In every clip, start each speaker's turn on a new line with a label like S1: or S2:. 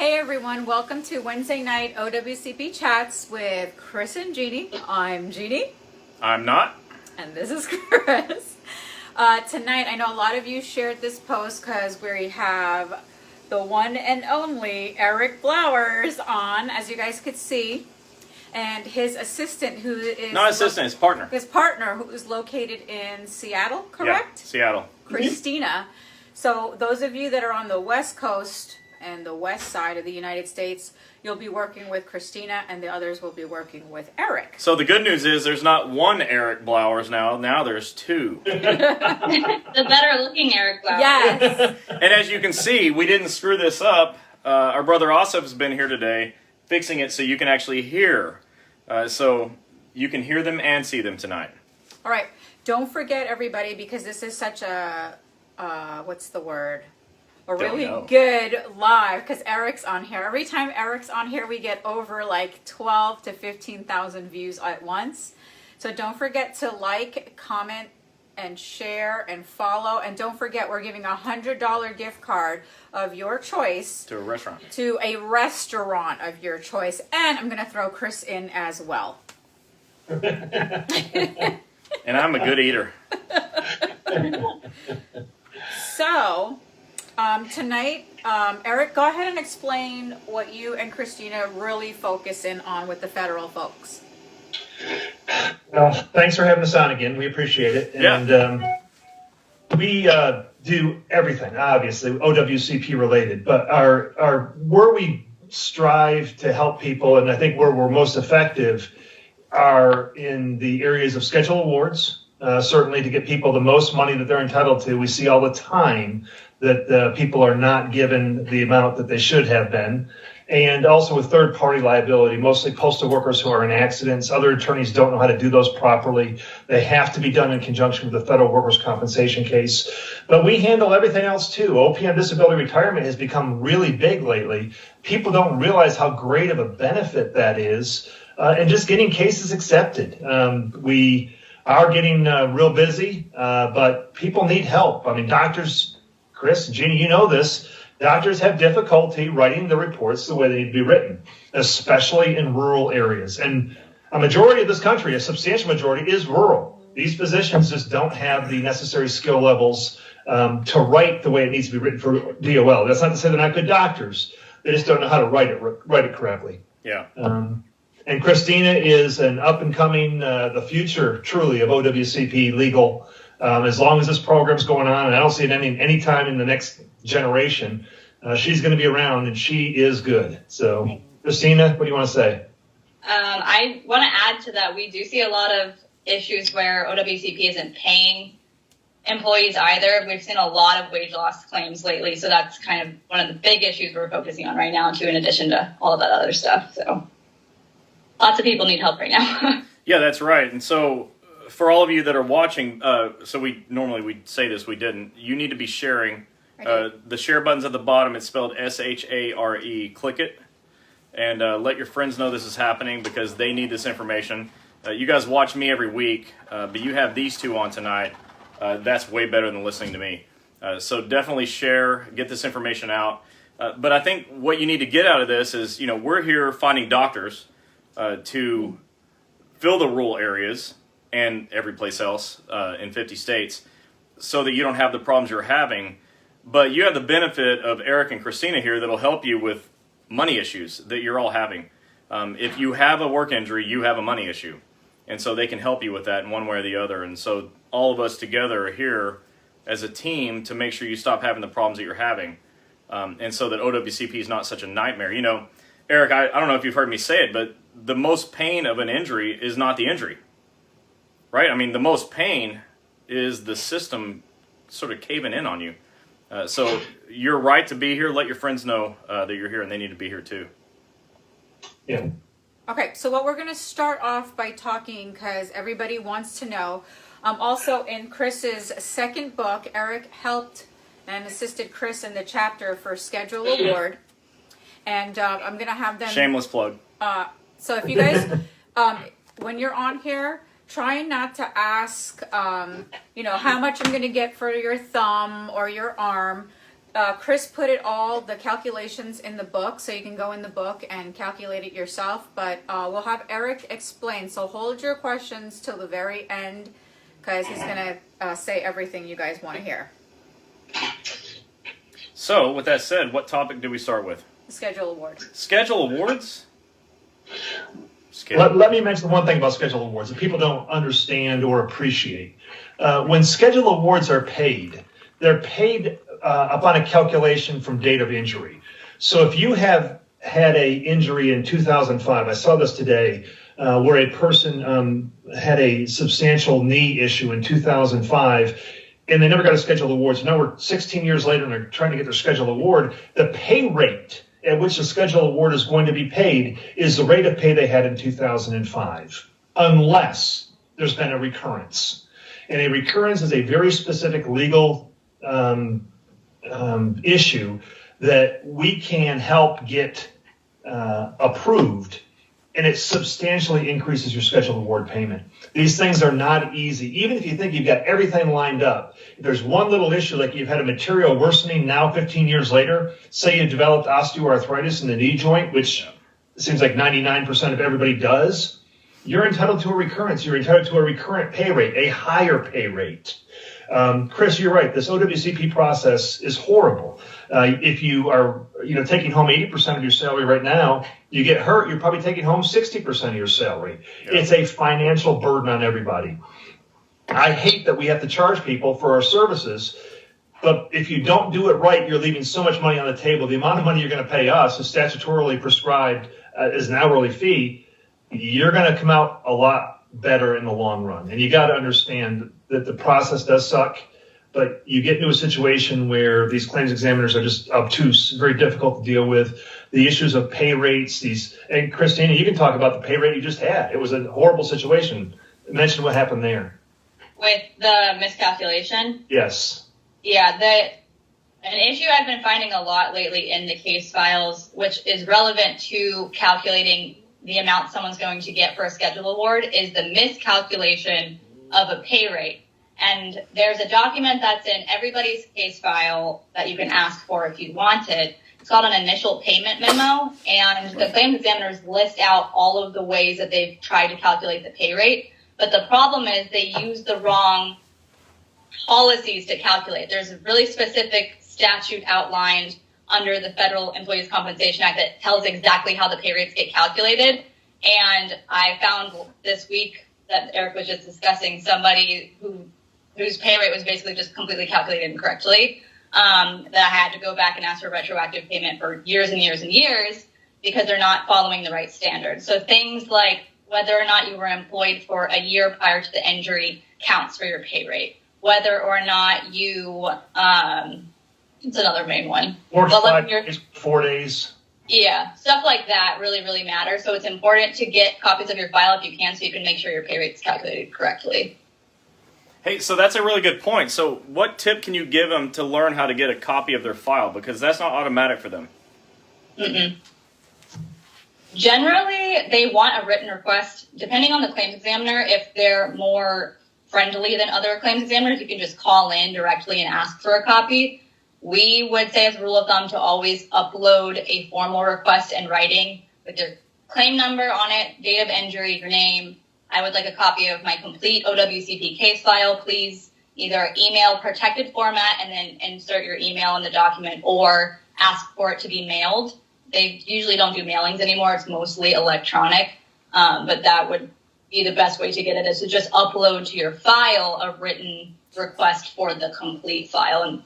S1: Hey everyone, welcome to Wednesday night OWCP Chats with Chris and Gini. I'm Gini.
S2: I'm not.
S1: And this is Chris. Tonight, I know a lot of you shared this post because we have the one and only Eric Blowers on, as you guys could see, and his assistant, who is...
S2: Not assistant, his partner.
S1: His partner, who is located in Seattle, correct?
S2: Yeah, Seattle.
S1: Christina. So those of you that are on the West Coast and the west side of the United States, you'll be working with Christina, and the others will be working with Eric.
S2: So the good news is there's not one Eric Blowers now. Now there's two.
S3: The better looking Eric Blowers.
S1: Yes.
S2: And as you can see, we didn't screw this up. Our brother Asif has been here today fixing it so you can actually hear. So you can hear them and see them tonight.
S1: All right. Don't forget, everybody, because this is such a, what's the word? A really good live, because Eric's on here. Every time Eric's on here, we get over like 12 to 15,000 views at once. So don't forget to like, comment, and share, and follow. And don't forget, we're giving a $100 gift card of your choice.
S2: To a restaurant.
S1: To a restaurant of your choice. And I'm going to throw Chris in as well.
S2: And I'm a good eater.
S1: So... tonight, Eric, go ahead and explain what you and Christina really focus in on with the federal folks.
S4: Well, thanks for having us on again. We appreciate it. And we do everything, obviously, OWCP related, but our where we strive to help people, and I think where we're most effective, are in the areas of schedule awards, certainly to get people the most money that they're entitled to. We see all the time that people are not given the amount that they should have been. And also with third-party liability, mostly postal workers who are in accidents. Other attorneys don't know how to do those properly. They have to be done in conjunction with the federal workers' compensation case. But we handle everything else too. OPM disability retirement has become really big lately. People don't realize how great of a benefit that is. And just getting cases accepted. We are getting real busy, but people need help. I mean, doctors... Chris and Gini, you know this. Doctors have difficulty writing the reports the way they need to be written, especially in rural areas. And a majority of this country, a substantial majority, is rural. These physicians just don't have the necessary skill levels to write the way it needs to be written for DOL. That's not to say they're not good doctors. They just don't know how to write it correctly.
S2: Yeah.
S4: And Christina is an up-and-coming, the future, truly, of OWCP legal. As long as this program's going on, and I don't see it any time in the next generation, she's going to be around, and she is good. So, Christina, what do you want to say?
S3: I want to add to that. We do see a lot of issues where OWCP isn't paying employees either. We've seen a lot of wage loss claims lately, so that's kind of one of the big issues we're focusing on right now, too, in addition to all of that other stuff. So, lots of people need help right now.
S2: Yeah, that's right. And so... for all of you that are watching, so we'd say this, we didn't. You need to be sharing. The share button's at the bottom. It's spelled S-H-A-R-E. Click it and let your friends know this is happening because they need this information. You guys watch me every week, but you have these two on tonight. That's way better than listening to me. So definitely share, get this information out. But I think what you need to get out of this is, we're here finding doctors to fill the rural areas and every place else in 50 states, so that you don't have the problems you're having. But you have the benefit of Eric and Christina here that'll help you with money issues that you're all having. If you have a work injury, you have a money issue. And so they can help you with that in one way or the other. And so all of us together are here as a team to make sure you stop having the problems that you're having. And so that OWCP is not such a nightmare. Eric, I don't know if you've heard me say it, but the most pain of an injury is not the injury. Right? I mean, the most pain is the system sort of caving in on you. So you're right to be here. Let your friends know that you're here, and they need to be here too.
S4: Yeah.
S1: Okay, so what we're going to start off by talking, because everybody wants to know, also in Chris's second book, Eric helped and assisted Chris in the chapter for Schedule Award. And I'm going to have them...
S2: Shameless plug.
S1: So if you guys, when you're on here... try not to ask, how much I'm going to get for your thumb or your arm. Chris put the calculations in the book, so you can go in the book and calculate it yourself. But we'll have Eric explain. So hold your questions till the very end, because he's going to say everything you guys want to hear.
S2: So, with that said, what topic do we start with?
S1: The schedule award.
S2: Schedule awards?
S4: Let me mention one thing about schedule awards that people don't understand or appreciate. When schedule awards are paid, they're paid upon a calculation from date of injury. So if you have had a injury in 2005, I saw this today, where a person had a substantial knee issue in 2005, and they never got a schedule award. So now we're 16 years later and they're trying to get their schedule award. The pay rate at which the schedule award is going to be paid is the rate of pay they had in 2005, unless there's been a recurrence. And a recurrence is a very specific legal issue that we can help get approved, and it substantially increases your schedule award payment. These things are not easy. Even if you think you've got everything lined up, if there's one little issue, like you've had a material worsening now 15 years later, say you developed osteoarthritis in the knee joint, which seems like 99% of everybody does, you're entitled to a recurrence. You're entitled to a recurrent pay rate, a higher pay rate. Chris, you're right. This OWCP process is horrible. If you are, taking home 80% of your salary right now, you get hurt, you're probably taking home 60% of your salary. Yeah. It's a financial burden on everybody. I hate that we have to charge people for our services, but if you don't do it right, you're leaving so much money on the table. The amount of money you're going to pay us is statutorily prescribed as an hourly fee. You're going to come out a lot better in the long run. And you got to understand that the process does suck, but you get into a situation where these claims examiners are just obtuse, very difficult to deal with. The issues of pay rates, and Christina, you can talk about the pay rate you just had. It was a horrible situation. Mention what happened there.
S3: With the miscalculation?
S4: Yes.
S3: Yeah, an issue I've been finding a lot lately in the case files, which is relevant to calculating the amount someone's going to get for a schedule award, is the miscalculation of a pay rate. And there's a document that's in everybody's case file that you can ask for if you want it. It's called an initial payment memo, and the claims examiners list out all of the ways that they've tried to calculate the pay rate. But the problem is they use the wrong policies to calculate. There's a really specific statute outlined under the Federal Employees Compensation Act that tells exactly how the pay rates get calculated. And I found this week that Eric was just discussing somebody whose pay rate was basically just completely calculated incorrectly, that I had to go back and ask for retroactive payment for years and years and years because they're not following the right standards. So things like whether or not you were employed for a year prior to the injury counts for your pay rate. Whether or not you, it's another main one.
S4: 4 days.
S3: Yeah, stuff like that really, really matters. So it's important to get copies of your file if you can, so you can make sure your pay rate is calculated correctly.
S2: Hey, so that's a really good point. So what tip can you give them to learn how to get a copy of their file? Because that's not automatic for them.
S3: Mm-mm. Generally, they want a written request. Depending on the claims examiner, if they're more friendly than other claims examiners, you can just call in directly and ask for a copy. We would say as a rule of thumb to always upload a formal request in writing with your claim number on it, date of injury, your name. I would like a copy of my complete OWCP case file, please. Either email protected format and then insert your email in the document, or ask for it to be mailed. They usually don't do mailings anymore. It's mostly electronic, but that would be the best way to get it, is to just upload to your file a written request for the complete file. And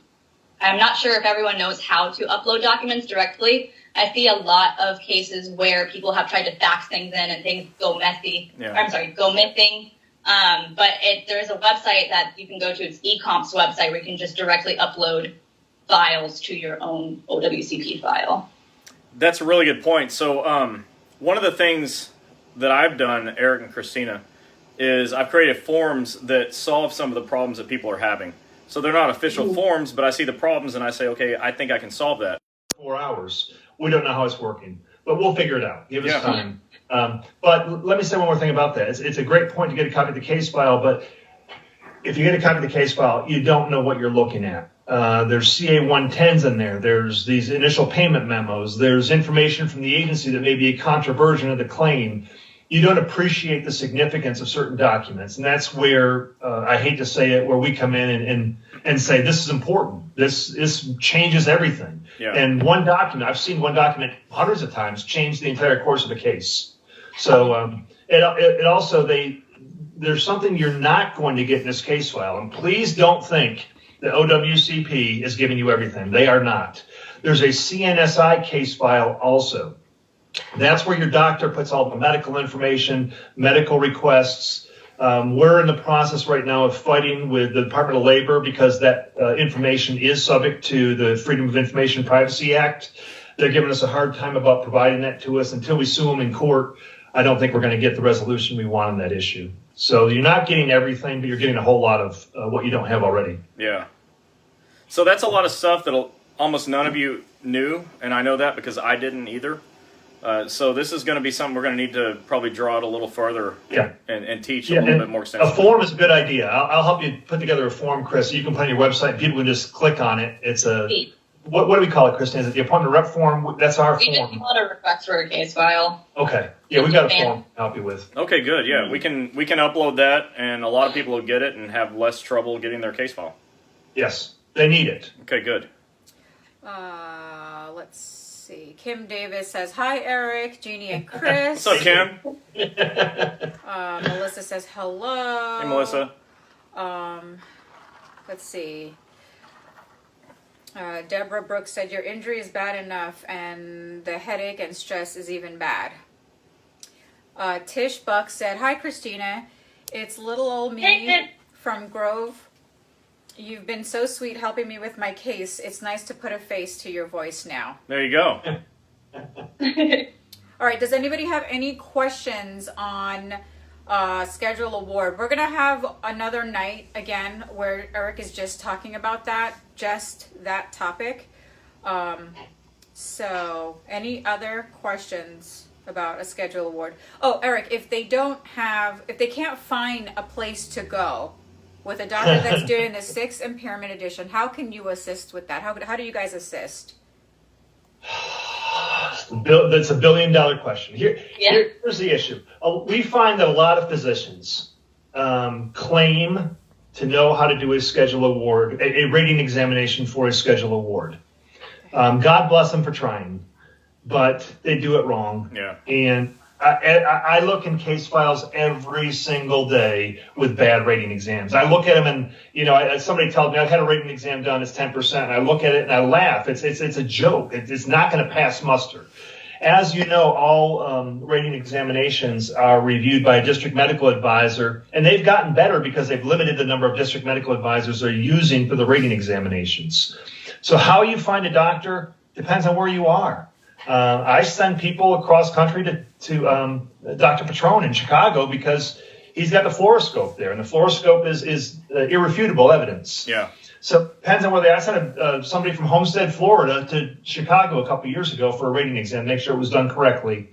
S3: I'm not sure if everyone knows how to upload documents directly. I see a lot of cases where people have tried to fax things in and things go messy. Yeah. Go missing. But there's a website that you can go to. It's eComp's website where you can just directly upload files to your own OWCP file.
S2: That's a really good point. So one of the things that I've done, Eric and Christina, is I've created forms that solve some of the problems that people are having. So they're not official forms, but I see the problems and I say, okay, I think I can solve that.
S4: 4 hours. We don't know how it's working, but we'll figure it out. Give us time. But let me say one more thing about that. It's a great point to get a copy of the case file, but if you get a copy of the case file, you don't know what you're looking at. There's CA 110s in there. There's these initial payment memos. There's information from the agency that may be a controversion of the claim. You don't appreciate the significance of certain documents. And that's where, I hate to say it, where we come in and say, this is important. This changes everything.
S2: Yeah.
S4: And one document, I've seen one document hundreds of times change the entire course of a case. So it also, there's something you're not going to get in this case file. And please don't think that OWCP is giving you everything. They are not. There's a CNSI case file also. That's where your doctor puts all the medical information, medical requests. We're in the process right now of fighting with the Department of Labor because that information is subject to the Freedom of Information Privacy Act. They're giving us a hard time about providing that to us. Until we sue them in court, I don't think we're going to get the resolution we want on that issue. So you're not getting everything, but you're getting a whole lot of what you don't have already.
S2: Yeah. So that's a lot of stuff that almost none of you knew, and I know that because I didn't either. So this is going to be something we're going to need to probably draw it a little further and teach a little bit more extensively.
S4: A form is a good idea. I'll help you put together a form, Chris. You can put on your website and people can just click on it. It's a, what do we call it, Kristen? Is it the appointment rep form? That's our
S3: We
S4: form.
S3: just call it a request for a case file.
S4: Okay. Yeah, we've got a form to help you with.
S2: Okay, good. Yeah, we can upload that, and a lot of people will get it and have less trouble getting their case file.
S4: Yes, they need it.
S2: Okay, good.
S1: Let's see. Kim Davis says, hi, Eric, Jeannie, and Chris.
S2: What's up, Kim?
S1: Melissa says, hello.
S2: Hey, Melissa.
S1: Let's see. Deborah Brooks said, your injury is bad enough, and the headache and stress is even bad. Tish Buck said, hi, Christina. It's little old me from Grove. You've been so sweet helping me with my case. It's nice to put a face to your voice now.
S2: There you go.
S1: All right, does anybody have any questions on schedule award? We're going to have another night again where Eric is just talking about just that topic. So any other questions about a schedule award? Oh, Eric, if they can't find a place to go with a doctor that's doing the 6th impairment edition, how can you assist with that? How do you guys assist?
S4: That's a $1 billion question. Here's the issue. We find that a lot of physicians claim to know how to do a schedule award, a rating examination for a schedule award. God bless them for trying, but they do it wrong.
S2: Yeah.
S4: And I look in case files every single day with bad rating exams. I look at them and, somebody tells me I've had a rating exam done, it's 10%. And I look at it and I laugh. It's a joke. It's not going to pass muster. As you know, all rating examinations are reviewed by a district medical advisor, and they've gotten better because they've limited the number of district medical advisors they're using for the rating examinations. So how you find a doctor depends on where you are. I send people across country to Dr. Petrone in Chicago because he's got the fluoroscope there, and the fluoroscope is irrefutable evidence.
S2: Yeah.
S4: So it depends on where they are. I sent somebody from Homestead, Florida to Chicago a couple years ago for a rating exam, make sure it was done correctly.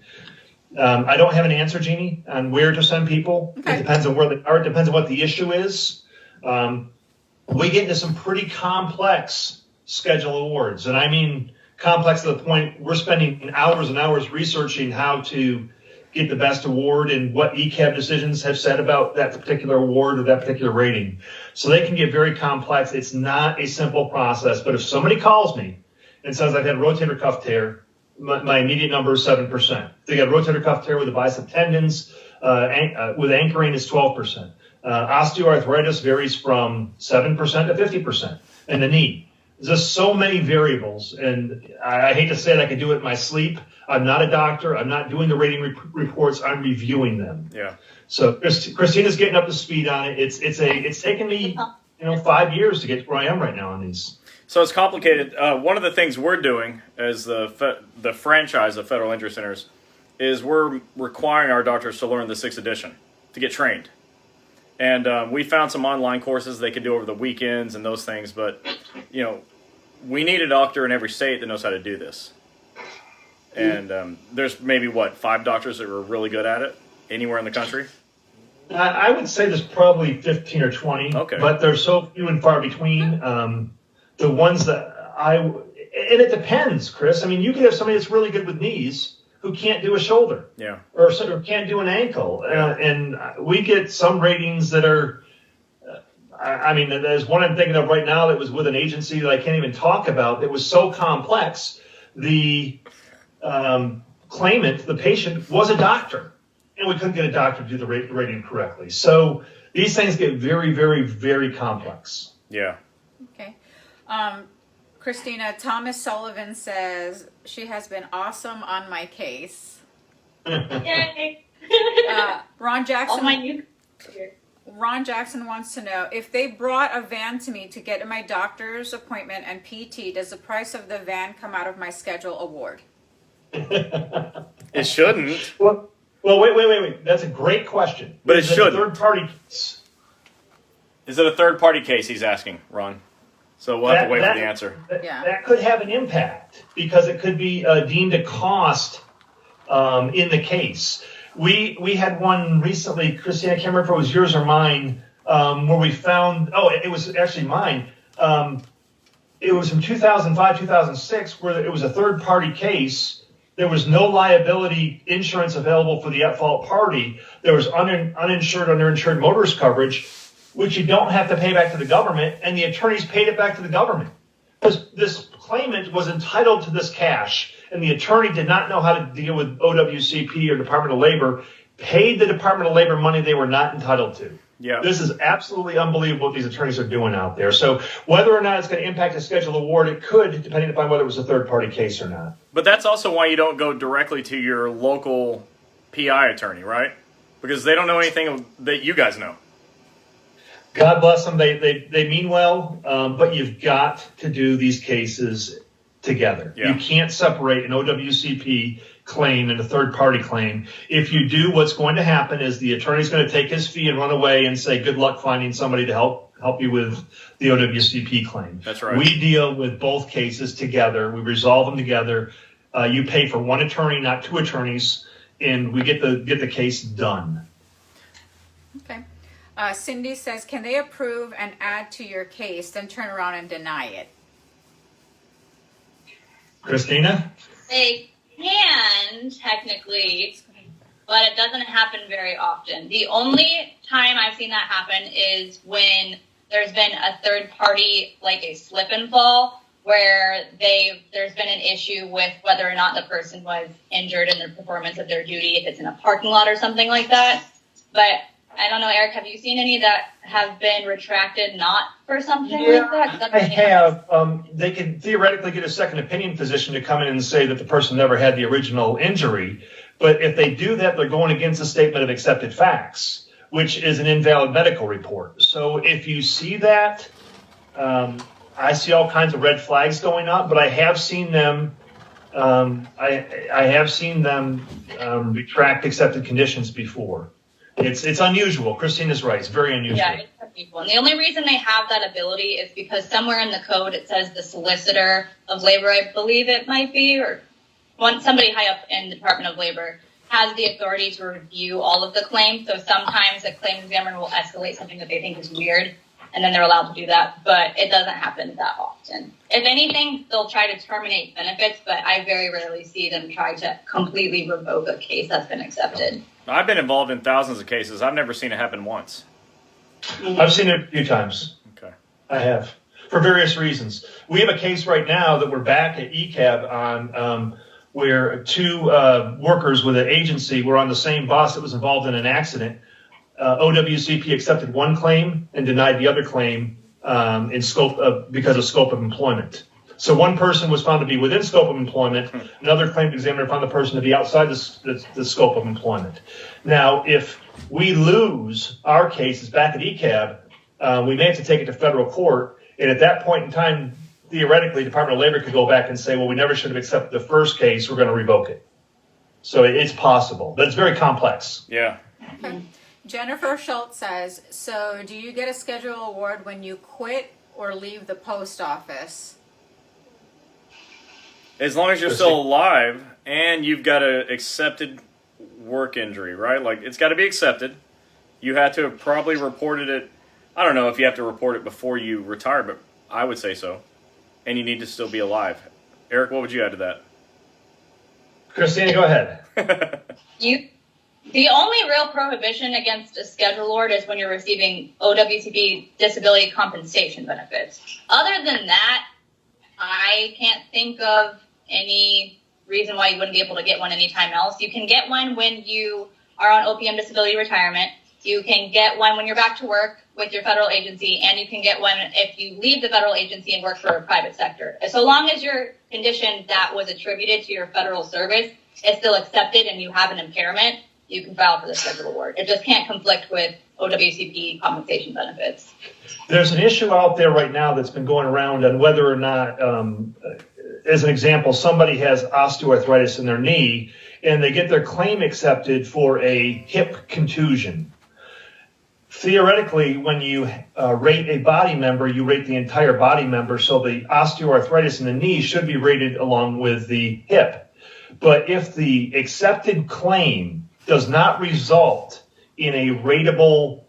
S4: I don't have an answer, Jeannie, on where to send people. Okay. It depends on where they are. It depends on what the issue is. We get into some pretty complex schedule awards, and I mean complex to the point we're spending hours and hours researching how to get the best award and what ECAB decisions have said about that particular award or that particular rating. So they can get very complex. It's not a simple process. But if somebody calls me and says I've had rotator cuff tear, my immediate number is 7%. If they got rotator cuff tear with the bicep tendons, with anchoring is 12%. Osteoarthritis varies from 7% to 50% in the knee. There's just so many variables, and I hate to say it, I could do it in my sleep. I'm not a doctor. I'm not doing the rating reports. I'm reviewing them.
S2: Yeah.
S4: So Christina's getting up to speed on it. It's taken me 5 years to get to where I am right now on these.
S2: So it's complicated. One of the things we're doing as the franchise of Federal Injury Centers is we're requiring our doctors to learn the 6th edition to get trained. And we found some online courses they could do over the weekends and those things, but we need a doctor in every state that knows how to do this. And there's maybe, 5 doctors that are really good at it anywhere in the country?
S4: I would say there's probably 15 or 20,
S2: okay.
S4: But they're so few and far between. the ones that and it depends, Chris. I mean, you could have somebody that's really good with knees who can't do a shoulder,
S2: Yeah.
S4: or can't do an ankle, and we get some ratings that are. I mean, there's one I'm thinking of right now that was with an agency that I can't even talk about. That was so complex. The claimant, the patient, was a doctor, and we couldn't get a doctor to do the rating correctly. So these things get very, very, very complex.
S2: Yeah.
S1: Okay. Christina, Thomas Sullivan says she has been awesome on my case.
S3: Yay!
S1: Ron Jackson.
S3: All my new.
S1: Ron Jackson wants to know, if they brought a van to me to get to my doctor's appointment and PT, does the price of the van come out of my schedule award?
S2: It shouldn't.
S4: Well, wait. That's a great question.
S2: But it shouldn't.
S4: Third party.
S2: Is it a third-party case he's asking, Ron? So we'll have to wait for the answer.
S4: That could have an impact because it could be deemed a cost in the case. We had one recently, Christine, I can't remember if it was yours or mine, where we found, it was actually mine. It was from 2005, 2006, where it was a third-party case. There was no liability insurance available for the at-fault party. There was uninsured, underinsured motorist coverage, which you don't have to pay back to the government, and the attorneys paid it back to the government. This claimant was entitled to this cash, and the attorney did not know how to deal with OWCP or Department of Labor, paid the Department of Labor money they were not entitled to.
S2: Yeah.
S4: This is absolutely unbelievable what these attorneys are doing out there. So whether or not it's going to impact a schedule award, it could, depending upon whether it was a third-party case or not.
S2: But that's also why you don't go directly to your local PI attorney, right? Because they don't know anything that you guys know.
S4: God bless them. They mean well, but you've got to do these cases together.
S2: Yeah.
S4: You can't separate an OWCP claim and a third-party claim. If you do, what's going to happen is the attorney's going to take his fee and run away and say, good luck finding somebody to help you with the OWCP claim.
S2: That's right.
S4: We deal with both cases together. We resolve them together. You pay for one attorney, not two attorneys, and we get the case done.
S1: Okay. Cindy says, can they approve and add to your case, then turn around and deny it?
S4: Christina?
S3: They can, technically, but it doesn't happen very often. The only time I've seen that happen is when there's been a third party, like a slip and fall, where there's been an issue with whether or not the person was injured in the performance of their duty, if it's in a parking lot or something like that. But I don't know, Eric, have you seen any that have been retracted not for something like that?
S4: I have. They can theoretically get a second opinion physician to come in and say that the person never had the original injury. But if they do that, they're going against a statement of accepted facts, which is an invalid medical report. So if you see that, I see all kinds of red flags going up, but I have seen them. I have seen them retract accepted conditions before. It's unusual. Christina's right. It's very unusual.
S3: Yeah, it's unusual. And the only reason they have that ability is because somewhere in the code it says the solicitor of labor, I believe it might be, or somebody high up in the Department of Labor has the authority to review all of the claims. So sometimes a claim examiner will escalate something that they think is weird, and then they're allowed to do that. But it doesn't happen that often. If anything, they'll try to terminate benefits, but I very rarely see them try to completely revoke a case that's been accepted.
S2: I've been involved in thousands of cases. I've never seen it happen once.
S4: I've seen it a few times.
S2: Okay.
S4: I have, for various reasons. We have a case right now that we're back at ECAB on where two workers with an agency were on the same bus that was involved in an accident. OWCP accepted one claim and denied the other claim in scope because of scope of employment. So one person was found to be within scope of employment. Another claim examiner found the person to be outside the scope of employment. Now, if we lose our cases back at ECAB, we may have to take it to federal court. And at that point in time, theoretically, Department of Labor could go back and say, well, we never should have accepted the first case. We're going to revoke it. So it's possible, but it's very complex.
S2: Yeah.
S1: Okay. Jennifer Schultz says, so do you get a schedule award when you quit or leave the post office?
S2: As long as you're still alive and you've got an accepted work injury, right? Like, it's got to be accepted. You had to have probably reported it. I don't know if you have to report it before you retire, but I would say so. and you need to still be alive. Eric, what would you add to that?
S4: Christina, go ahead.
S3: The only real prohibition against a schedule award is when you're receiving OWCP disability compensation benefits. Other than that, I can't think of any reason why you wouldn't be able to get one anytime else. You can get one when you are on OPM disability retirement. You can get one when you're back to work with your federal agency, and you can get one if you leave the federal agency and work for a private sector. So long as your condition that was attributed to your federal service is still accepted and you have an impairment, you can file for the schedule award. It just can't conflict with OWCP compensation benefits.
S4: There's an issue out there right now that's been going around on whether or not, as an example, somebody has osteoarthritis in their knee and they get their claim accepted for a hip contusion. Theoretically, when you rate a body member, you rate the entire body member, so the osteoarthritis in the knee should be rated along with the hip. But if the accepted claim does not result in a rateable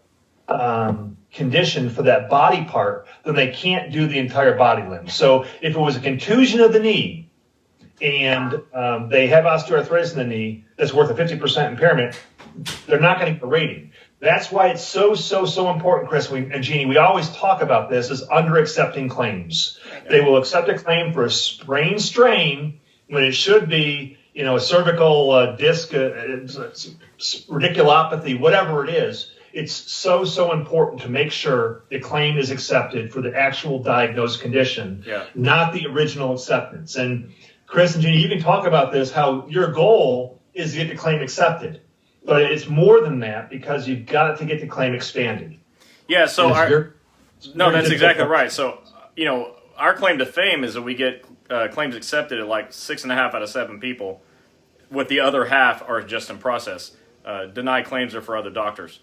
S4: condition for that body part, then they can't do the entire body limb. So if it was a contusion of the knee and they have osteoarthritis in the knee that's worth a 50% impairment, they're not going to get a rating. That's why it's so important, Chris and Gini. We always talk about this as under accepting claims. They will accept a claim for a sprain strain when it should be, a cervical disc, radiculopathy, whatever it is. It's so important to make sure the claim is accepted for the actual diagnosed condition, not the original acceptance. And Chris and Gini, you can talk about this, how your goal is to get the claim accepted. But it's more than that because you've got to get the claim expanded.
S2: Yeah, so that's exactly right. So, our claim to fame is that we get claims accepted at like 6.5 out of 7 people, with the other half are just in process. Denied claims are for other doctors.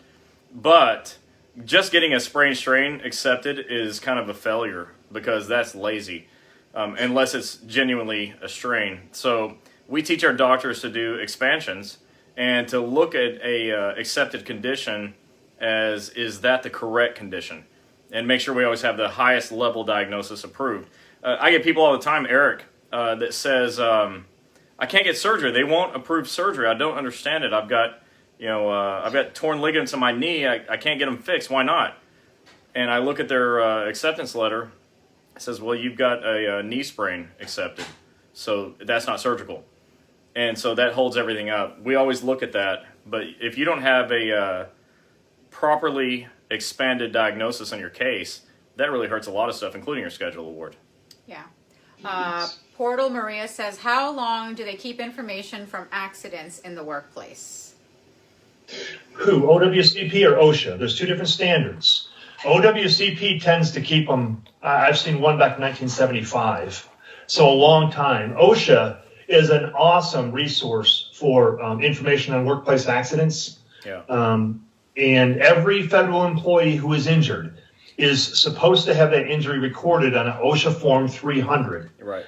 S2: But just getting a sprain strain accepted is kind of a failure because that's lazy, unless it's genuinely a strain. So we teach our doctors to do expansions and to look at a accepted condition as, is that the correct condition? And make sure we always have the highest level diagnosis approved. I get people all the time, Eric, that says, I can't get surgery. They won't approve surgery. I don't understand it. I've got torn ligaments in my knee. I can't get them fixed. Why not? And I look at their acceptance letter. It says, well, you've got a knee sprain accepted. So that's not surgical. And so that holds everything up. We always look at that. But if you don't have a properly expanded diagnosis on your case, that really hurts a lot of stuff, including your schedule award.
S1: Yeah. Portal Maria says, how long do they keep information from accidents in the workplace?
S4: Who, OWCP or OSHA? There's two different standards. OWCP tends to keep them, I've seen one back in 1975, so a long time. OSHA is an awesome resource for information on workplace accidents.
S2: Yeah.
S4: And every federal employee who is injured is supposed to have that injury recorded on an OSHA Form 300.
S2: Right.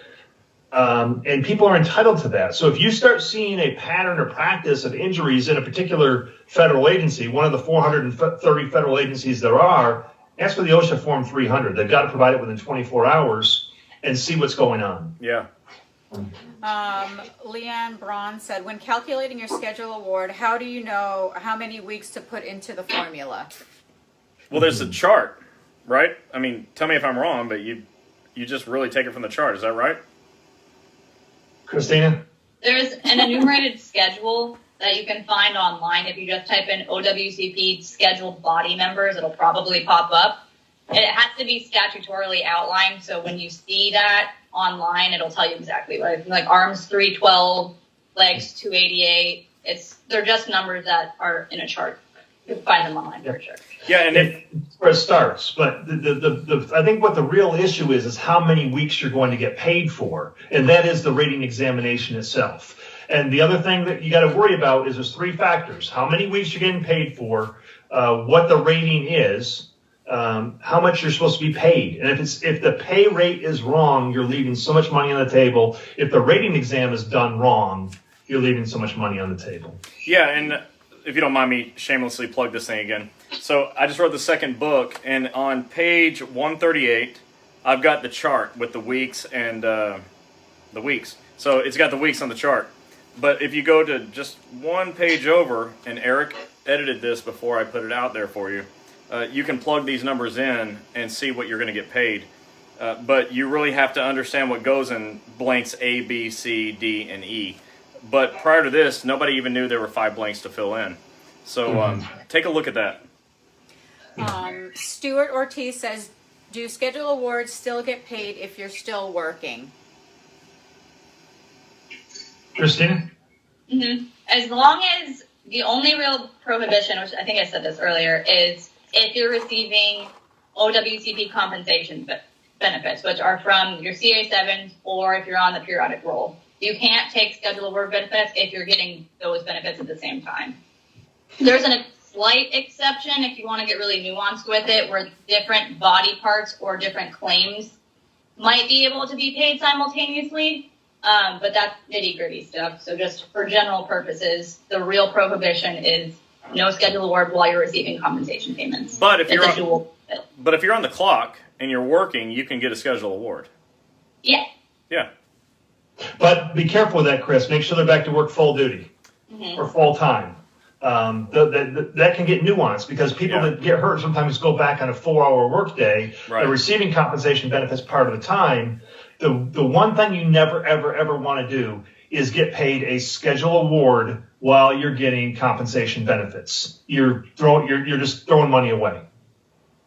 S4: And people are entitled to that. So if you start seeing a pattern or practice of injuries in a particular federal agency, one of the 430 federal agencies there are, ask for the OSHA Form 300. They've got to provide it within 24 hours and see what's going on.
S2: Yeah.
S1: Leanne Braun said, when calculating your schedule award, how do you know how many weeks to put into the formula?
S2: Well, there's a chart, right? I mean, tell me if I'm wrong, but you just really take it from the chart. Is that right?
S4: Christina?
S3: There's an enumerated schedule that you can find online. If you just type in OWCP scheduled body members, it'll probably pop up. It has to be statutorily outlined, so when you see that online, it'll tell you exactly what. Like arms 312, legs 288. They're just numbers that are in a chart. You can find them online for sure.
S2: Yeah, and
S4: it's where it starts. But I think what the real issue is how many weeks you're going to get paid for, and that is the rating examination itself. And the other thing that you got to worry about is there's 3 factors: how many weeks you're getting paid for, what the rating is, how much you're supposed to be paid. And if the pay rate is wrong, you're leaving so much money on the table. If the rating exam is done wrong, you're leaving so much money on the table.
S2: Yeah, and if you don't mind me shamelessly plug this thing again. So I just wrote the second book, and on page 138, I've got the chart with the weeks and the weeks. So it's got the weeks on the chart. But if you go to just one page over, and Eric edited this before I put it out there for you, you can plug these numbers in and see what you're going to get paid. But you really have to understand what goes in blanks A, B, C, D, and E. But prior to this, nobody even knew there were 5 blanks to fill in. So take a look at that.
S1: Stuart Ortiz says, do schedule awards still get paid if you're still working?
S4: Christina?
S3: Mm-hmm. As long as the only real prohibition, which I think I said this earlier, is if you're receiving OWCP compensation benefits, which are from your CA7s or if you're on the periodic roll. You can't take schedule award benefits if you're getting those benefits at the same time. There's a slight exception if you want to get really nuanced with it, where different body parts or different claims might be able to be paid simultaneously, but that's nitty-gritty stuff. So just for general purposes, the real prohibition is no schedule award while you're receiving compensation payments.
S2: But if you're on the clock and you're working, you can get a schedule award.
S3: Yeah.
S2: Yeah.
S4: But be careful with that, Chris. Make sure they're back to work full duty or full time. That can get nuanced because people that get hurt sometimes go back on a 4-hour workday.
S2: Right.
S4: They're receiving compensation benefits part of the time. The one thing you never, ever want to do is get paid a schedule award while you're getting compensation benefits. You're just throwing money away.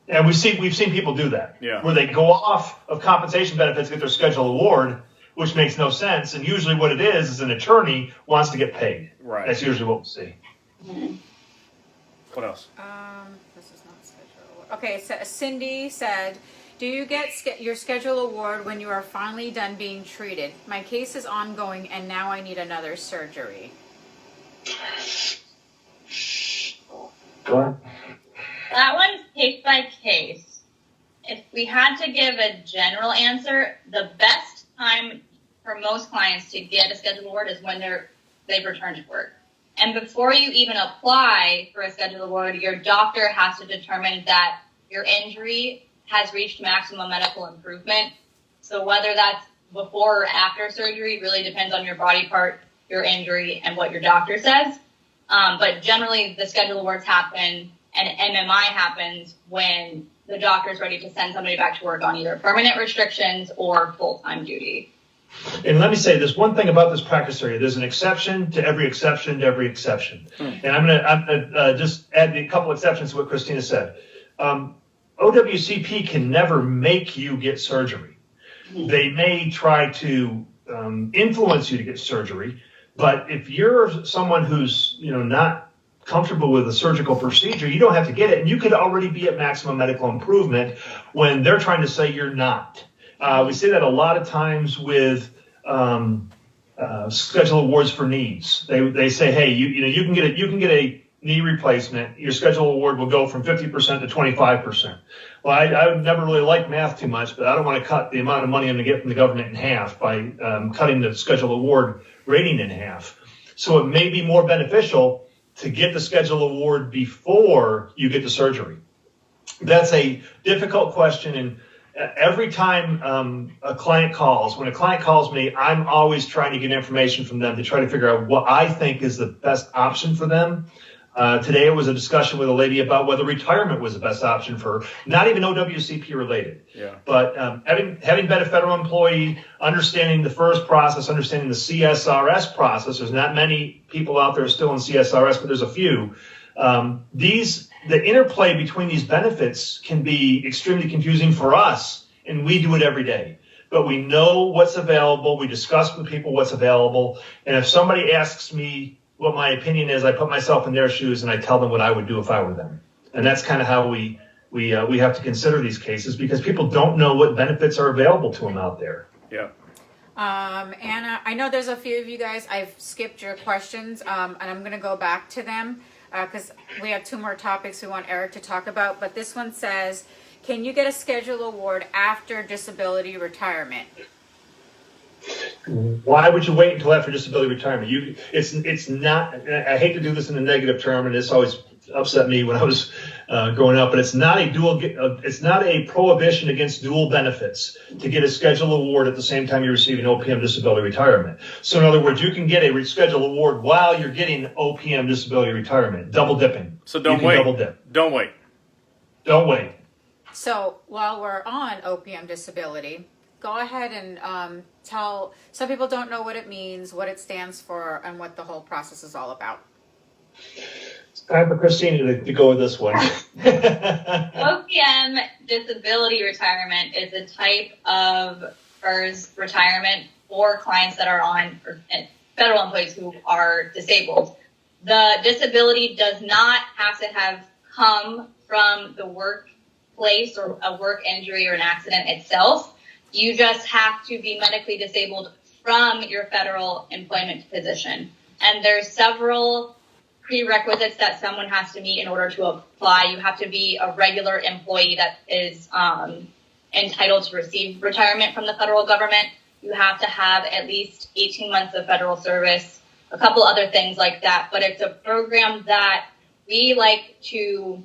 S4: And we've seen people do that, where they go off of compensation benefits, get their schedule award, which makes no sense. And usually what it is an attorney wants to get paid.
S2: Right.
S4: That's usually what we see.
S2: What else?
S1: This is not schedule award. Okay, so Cindy said, do you get your schedule award when you are finally done being treated? My case is ongoing and now I need another surgery.
S4: Go ahead.
S3: That one's case by case. If we had to give a general answer, the best time for most clients to get a schedule award is when they've returned to work. And before you even apply for a schedule award, your doctor has to determine that your injury has reached maximum medical improvement. So whether that's before or after surgery really depends on your body part, your injury, and what your doctor says. But generally, the schedule awards happen and MMI happens when the doctor is ready to send somebody back to work on either permanent restrictions or full-time duty.
S4: And let me say, there's one thing about this practice area. There's an exception to every exception to every exception. And I'm going to just add a couple exceptions to what Christina said. OWCP can never make you get surgery. They may try to influence you to get surgery, but if you're someone who's not comfortable with a surgical procedure, you don't have to get it, and you could already be at maximum medical improvement when they're trying to say you're not. We see that a lot of times with schedule awards for knees. They say, hey, you can get a knee replacement. Your schedule award will go from 50% to 25%. Well, I would never really like math too much, but I don't want to cut the amount of money I'm going to get from the government in half by cutting the schedule award rating in half. So it may be more beneficial to get the schedule award before you get the surgery. That's a difficult question, and every time when a client calls me, I'm always trying to get information from them to try to figure out what I think is the best option for them. Today it was a discussion with a lady about whether retirement was the best option for her, not even OWCP related.
S2: Yeah.
S4: But having been a federal employee, understanding the FERS process, understanding the CSRS process, there's not many people out there still in CSRS, but there's a few. The interplay between these benefits can be extremely confusing for us, and we do it every day. But we know what's available. We discuss with people what's available. And if somebody asks me what my opinion is, I put myself in their shoes and I tell them what I would do if I were them. And that's kind of how we have to consider these cases, because people don't know what benefits are available to them out there.
S2: Yeah.
S1: Anna, I know there's a few of you guys, I've skipped your questions, and I'm going to go back to them because we have 2 more topics we want Eric to talk about. But this one says, can you get a schedule award after disability retirement?
S4: Why would you wait until after disability retirement? It's not. I hate to do this in a negative term, and this always upset me when I was growing up, but it's not a prohibition against dual benefits to get a schedule award at the same time you're receiving OPM disability retirement. So in other words, you can get a schedule award while you're getting OPM disability retirement, double dipping.
S2: So don't wait.
S4: Double dip.
S2: Don't wait.
S4: Don't wait.
S1: So while we're on OPM disability, go ahead and tell, some people don't know what it means, what it stands for, and what the whole process is all about.
S4: It's time for Christina to go with this one.
S3: OPM disability retirement is a type of FERS retirement for clients that are on, or federal employees who are disabled. The disability does not have to have come from the workplace or a work injury or an accident itself. You just have to be medically disabled from your federal employment position. And there's several prerequisites that someone has to meet in order to apply. You have to be a regular employee that is entitled to receive retirement from the federal government. You have to have at least 18 months of federal service, a couple other things like that. But it's a program that we like to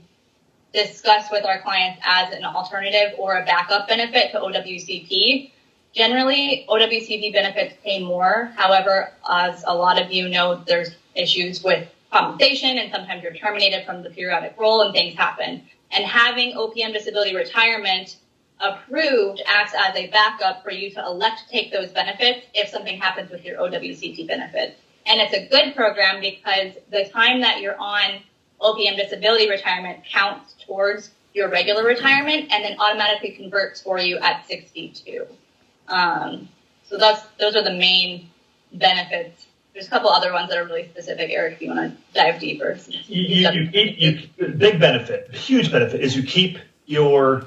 S3: discuss with our clients as an alternative or a backup benefit to OWCP. Generally, OWCP benefits pay more. However, as a lot of you know, there's issues with compensation, and sometimes you're terminated from the periodic role and things happen. And having OPM disability retirement approved acts as a backup for you to elect to take those benefits if something happens with your OWCP benefits. And it's a good program because the time that you're on OPM disability retirement counts towards your regular retirement and then automatically converts for you at 62. So those are the main benefits. There's a couple other ones that are really specific, Eric, if you want to dive deeper.
S4: Big benefit, huge benefit is you keep your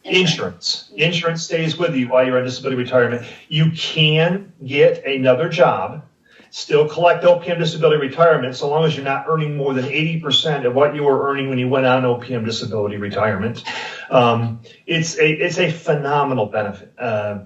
S4: insurance. Insurance stays with you while you're on disability retirement. You can get another job, still collect OPM disability retirement, so long as you're not earning more than 80% of what you were earning when you went on OPM disability retirement. It's a phenomenal benefit.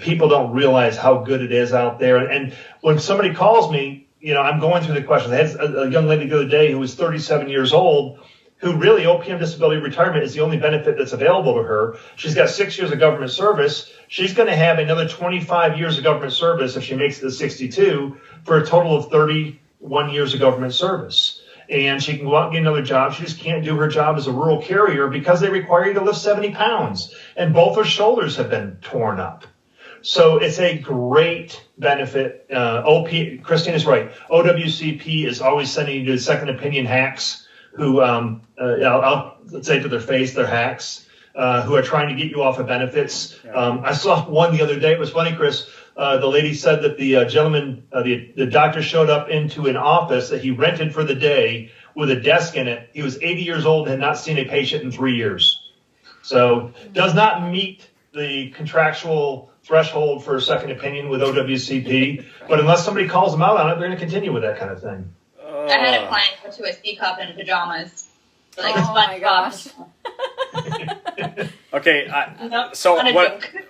S4: People don't realize how good it is out there. And when somebody calls me, I'm going through the questions. I had a young lady the other day who was 37 years old, who really OPM disability retirement is the only benefit that's available to her. She's got 6 years of government service. She's going to have another 25 years of government service if she makes it to 62 for a total of 31 years of government service. And she can go out and get another job. She just can't do her job as a rural carrier because they require you to lift 70 pounds. And both her shoulders have been torn up. So it's a great benefit. Christina's right. OWCP is always sending you to second opinion hacks who, I'll say to their face, they're hacks, who are trying to get you off of benefits. I saw one the other day. It was funny, Chris. The lady said that the gentleman, the doctor showed up into an office that he rented for the day with a desk in it. He was 80 years old and had not seen a patient in 3 years. So does not meet the contractual threshold for a second opinion with OWCP. But unless somebody calls them out on it, they're going to continue with that kind of thing.
S3: I had a client go to a C cup in pajamas. Like
S1: oh my gosh.
S2: Okay, so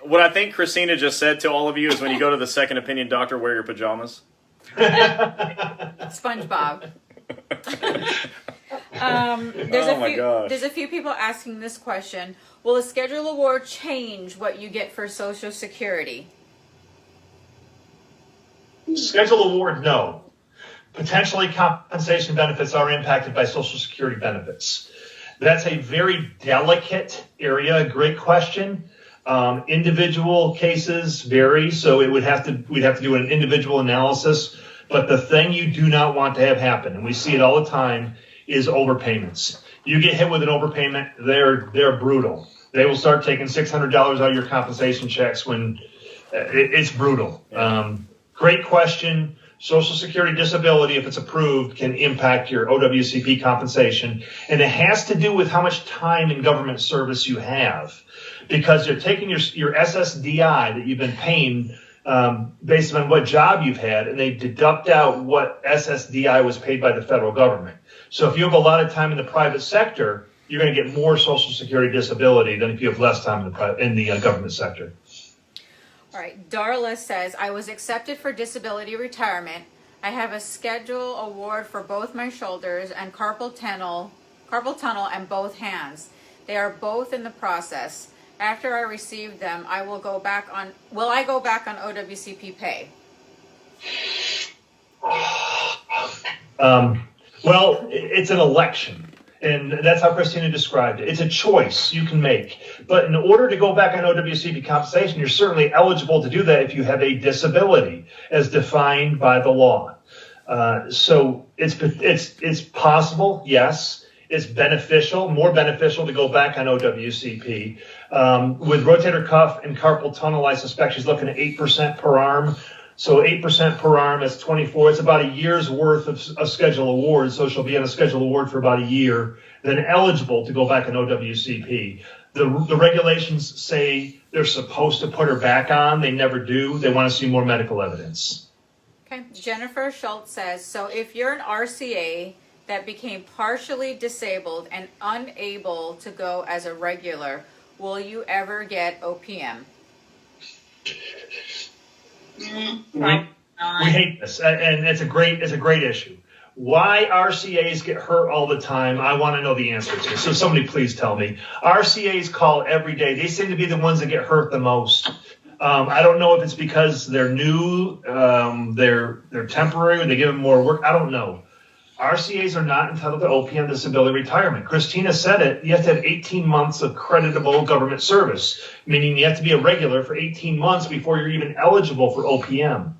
S2: what I think Christina just said to all of you is when you go to the second opinion doctor, wear your pajamas.
S1: SpongeBob. There's a few people asking this question. Will a schedule award change what you get for Social Security?
S4: Schedule award, no. Potentially compensation benefits are impacted by Social Security benefits. That's a very delicate area. Great question. Individual cases vary, so we'd have to do an individual analysis. But the thing you do not want to have happen, and we see it all the time, is overpayments. You get hit with an overpayment, they're brutal. They will start taking $600 out of your compensation checks when it's brutal. Great question. Social Security disability, if it's approved, can impact your OWCP compensation. And it has to do with how much time in government service you have. Because they're taking your SSDI that you've been paying based on what job you've had, and they deduct out what SSDI was paid by the federal government. So if you have a lot of time in the private sector, you're going to get more Social Security disability than if you have less time in the government sector.
S1: All right, Darla says, I was accepted for disability retirement. I have a schedule award for both my shoulders and carpal carpal tunnel and both hands. They are both in the process. After I receive them, will I go back on OWCP pay?
S4: Well, it's an election. And that's how Christina described it. It's a choice you can make. But in order to go back on OWCP compensation, you're certainly eligible to do that if you have a disability as defined by the law. So it's possible, yes. It's beneficial, more beneficial to go back on OWCP. With rotator cuff and carpal tunnel, I suspect she's looking at 8% per arm. So 8% per arm is 24. It's about a year's worth of schedule awards. So she'll be on a schedule award for about a year, then eligible to go back on OWCP. The regulations say they're supposed to put her back on. They never do. They want to see more medical evidence.
S1: Okay. Jennifer Schultz says, so if you're an RCA that became partially disabled and unable to go as a regular, will you ever get OPM?
S4: We hate this, and it's a great issue. Why RCAs get hurt all the time, I want to know the answer to. So somebody please tell me. RCAs call every day. They seem to be the ones that get hurt the most. I don't know if it's because they're new, they're temporary, or they give them more work. I don't know. RCAs are not entitled to OPM disability retirement. Christina said it. You have to have 18 months of creditable government service, meaning you have to be a regular for 18 months before you're even eligible for OPM.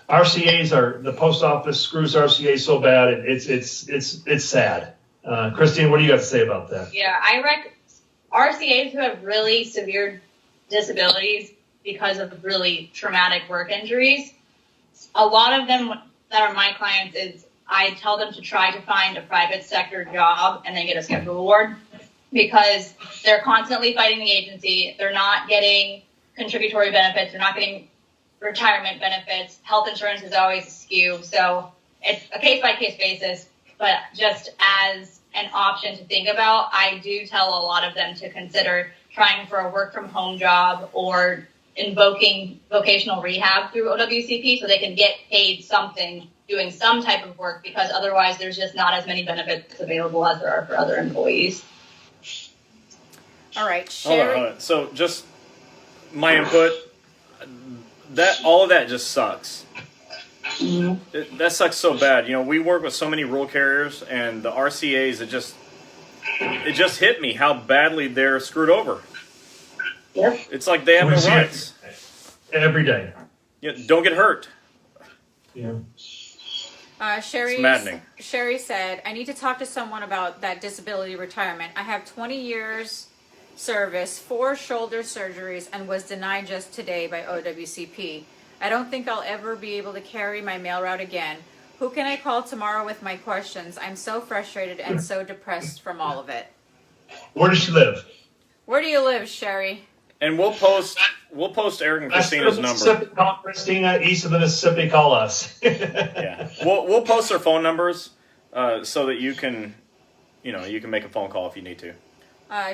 S4: The post office screws RCAs so bad, it's sad. Christina, what do you got to say about that?
S3: Yeah, RCAs who have really severe disabilities because of really traumatic work injuries, a lot of them that are my clients is I tell them to try to find a private sector job and then get a schedule award because they're constantly fighting the agency. They're not getting contributory benefits. They're not getting retirement benefits. Health insurance is always askew. So it's a case-by-case basis. But just as an option to think about, I do tell a lot of them to consider trying for a work-from-home job or invoking vocational rehab through OWCP so they can get paid something doing some type of work because otherwise there's just not as many benefits available as there are for other employees.
S1: All right, Sherry.
S2: Hold on. So just my input, all of that just sucks. That sucks so bad. You know, we work with so many rural carriers and the RCAs, it just hit me how badly they're screwed over.
S3: Yep.
S2: It's like they have no rights.
S4: Every day.
S2: Yeah, don't get hurt.
S4: Yeah.
S1: Sherry said, I need to talk to someone about that disability retirement. I have 20 years service, 4 shoulder surgeries, and was denied just today by OWCP. I don't think I'll ever be able to carry my mail route again. Who can I call tomorrow with my questions? I'm so frustrated and so depressed from all of it.
S4: Where does she live?
S1: Where do you live, Sherry?
S2: And we'll post Eric and Christina's number.
S4: Call Christina, east of the Mississippi, call us.
S2: Yeah, we'll post their phone numbers so that you can make a phone call if you need to.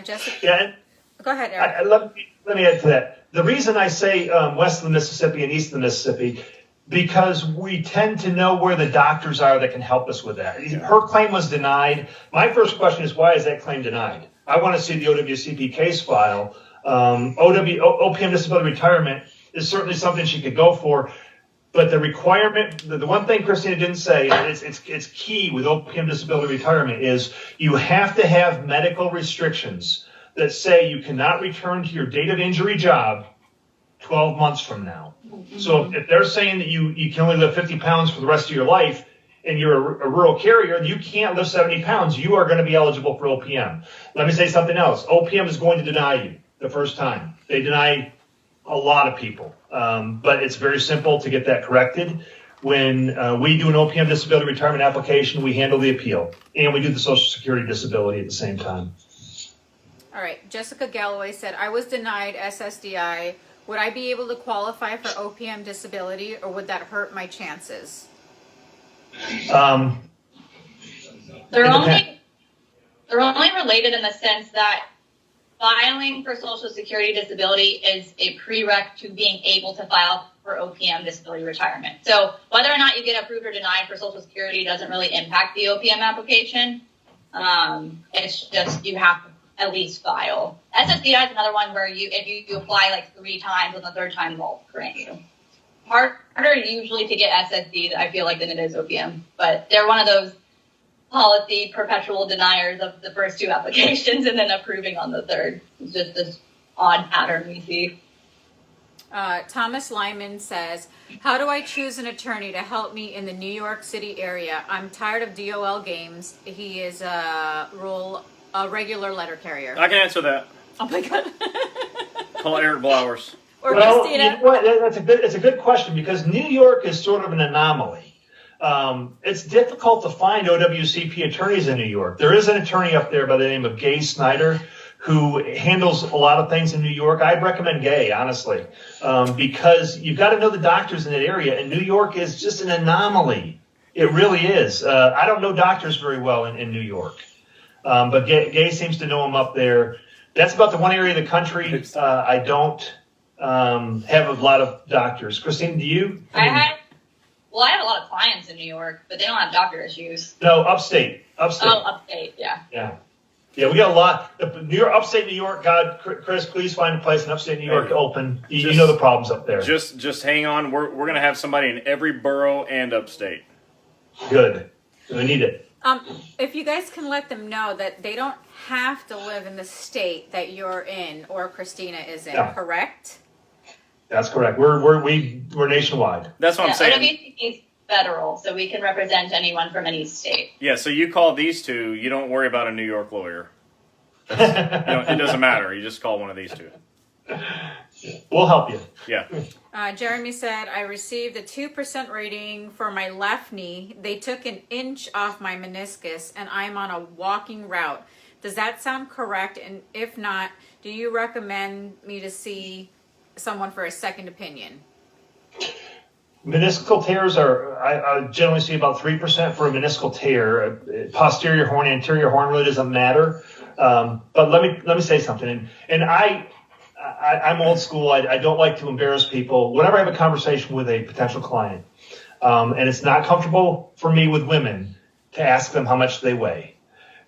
S1: Jessica.
S4: Yeah.
S1: Go ahead, Eric.
S4: Let me add to that. The reason I say west of the Mississippi and east of the Mississippi, because we tend to know where the doctors are that can help us with that. Yeah. Her claim was denied. My first question is, why is that claim denied? I want to see the OWCP case file. OPM disability retirement is certainly something she could go for, but the requirement, the one thing Christina didn't say, and it's key with OPM disability retirement, is you have to have medical restrictions that say you cannot return to your date of injury job 12 months from now. So if they're saying that you can only lift 50 pounds for the rest of your life, and you're a rural carrier, you can't lift 70 pounds, you are going to be eligible for OPM. Let me say something else. OPM is going to deny you the first time. They deny a lot of people, but it's very simple to get that corrected. When we do an OPM disability retirement application, we handle the appeal, and we do the Social Security disability at the same time.
S1: All right. Jessica Galloway said, I was denied SSDI. Would I be able to qualify for OPM disability, or would that hurt my chances?
S3: They're only related in the sense that filing for Social Security disability is a prereq to being able to file for OPM disability retirement. So whether or not you get approved or denied for Social Security doesn't really impact the OPM application. It's just you have to at least file. SSDI is another one where if you apply like 3 times, on the 3rd time they'll grant you. Harder usually to get SSD, I feel like, than it is OPM, but they're one of those policy perpetual deniers of the first 2 applications and then approving on the 3rd. It's just this odd pattern we see.
S1: Thomas Lyman says, how do I choose an attorney to help me in the New York City area? I'm tired of DOL games. He is a regular letter carrier.
S2: I can answer that.
S1: Oh my God.
S2: Call Eric Blowers.
S1: Or
S4: Well,
S1: Christina.
S4: you know what? It's a good question because New York is sort of an anomaly. It's difficult to find OWCP attorneys in New York. There is an attorney up there by the name of Gay Snyder who handles a lot of things in New York. I'd recommend Gay, honestly, because you've got to know the doctors in that area, and New York is just an anomaly. It really is. I don't know doctors very well in New York, but Gay seems to know them up there. That's about the one area of the country I don't have a lot of doctors. Christine, do you?
S3: I have a lot of clients in New York, but they don't have doctor issues.
S4: No, upstate.
S3: Oh, upstate, yeah.
S4: Yeah, we got a lot. Upstate New York, God, Chris, please find a place in upstate New York open. You know the problems up there.
S2: Just hang on. We're going to have somebody in every borough and upstate.
S4: Good. We need it.
S1: If you guys can let them know that they don't have to live in the state that you're in or Christina is in, correct?
S4: That's correct. We're nationwide.
S2: That's what I'm saying.
S3: OWCP is federal, so we can represent anyone from any state.
S2: Yeah, so you call these 2. You don't worry about a New York lawyer. It doesn't matter. You just call one of these 2.
S4: We'll help you.
S2: Yeah.
S1: Jeremy said, I received a 2% rating for my left knee. They took an inch off my meniscus, and I'm on a walking route. Does that sound correct? And if not, do you recommend me to see someone for a second opinion?
S4: Meniscal tears I generally see about 3% for a meniscal tear. Posterior horn, anterior horn really doesn't matter. But let me say something. And I'm old school. I don't like to embarrass people. Whenever I have a conversation with a potential client, and it's not comfortable for me with women to ask them how much they weigh,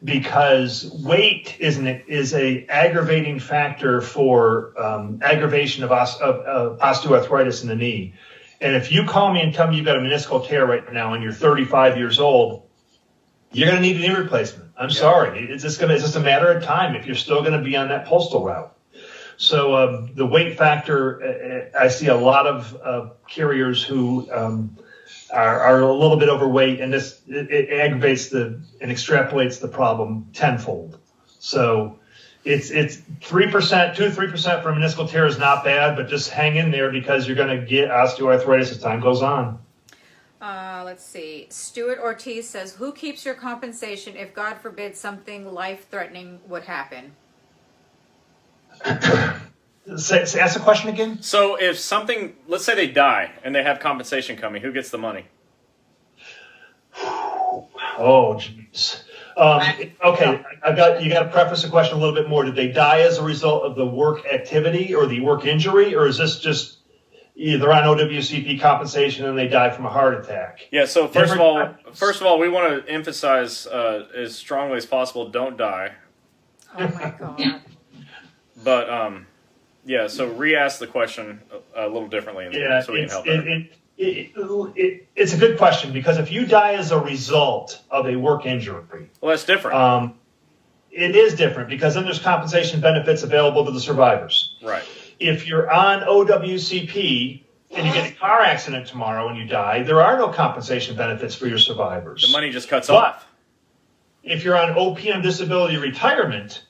S4: because weight is a aggravating factor for aggravation of osteoarthritis in the knee. And if you call me and tell me you've got a meniscal tear right now and you're 35 years old, you're going to need a knee replacement. I'm sorry. It's just a matter of time if you're still going to be on that postal route. So the weight factor, I see a lot of carriers who are a little bit overweight, and it aggravates and extrapolates the problem tenfold. So it's 3%, 2-3% for a meniscal tear is not bad, but just hang in there because you're going to get osteoarthritis as time goes on.
S1: Let's see. Stuart Ortiz says, who keeps your compensation if, God forbid, something life-threatening would happen?
S4: Ask the question again.
S2: So if something, let's say they die and they have compensation coming, who gets the money?
S4: Oh, jeez. Okay, you got to preface the question a little bit more. Did they die as a result of the work activity or the work injury, or is this just they're on OWCP compensation and they die from a heart attack?
S2: Yeah. So first of all, we want to emphasize as strongly as possible: don't die.
S1: Oh my God.
S2: But yeah. So re-ask the question a little differently, so we can help better.
S4: It's a good question, because if you die as a result of a work injury,
S2: well, that's different.
S4: It is different because then there's compensation benefits available to the survivors.
S2: Right.
S4: If you're on OWCP and you get a car accident tomorrow and you die, there are no compensation benefits for your survivors.
S2: The money just cuts off.
S4: If you're on OPM disability retirement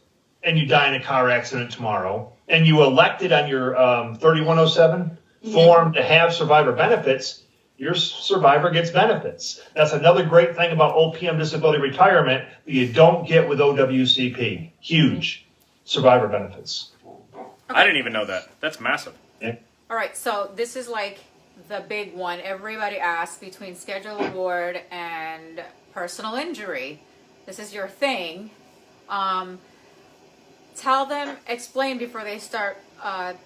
S4: and you die in a car accident tomorrow and you elected on your 3107 form to have survivor benefits, your survivor gets benefits. That's another great thing about OPM disability retirement that you don't get with OWCP. Huge survivor benefits.
S2: I didn't even know that. That's massive.
S4: Yeah.
S1: All right, so this is like the big one. Everybody asks between scheduled award and personal injury. This is your thing. Tell them, explain before they start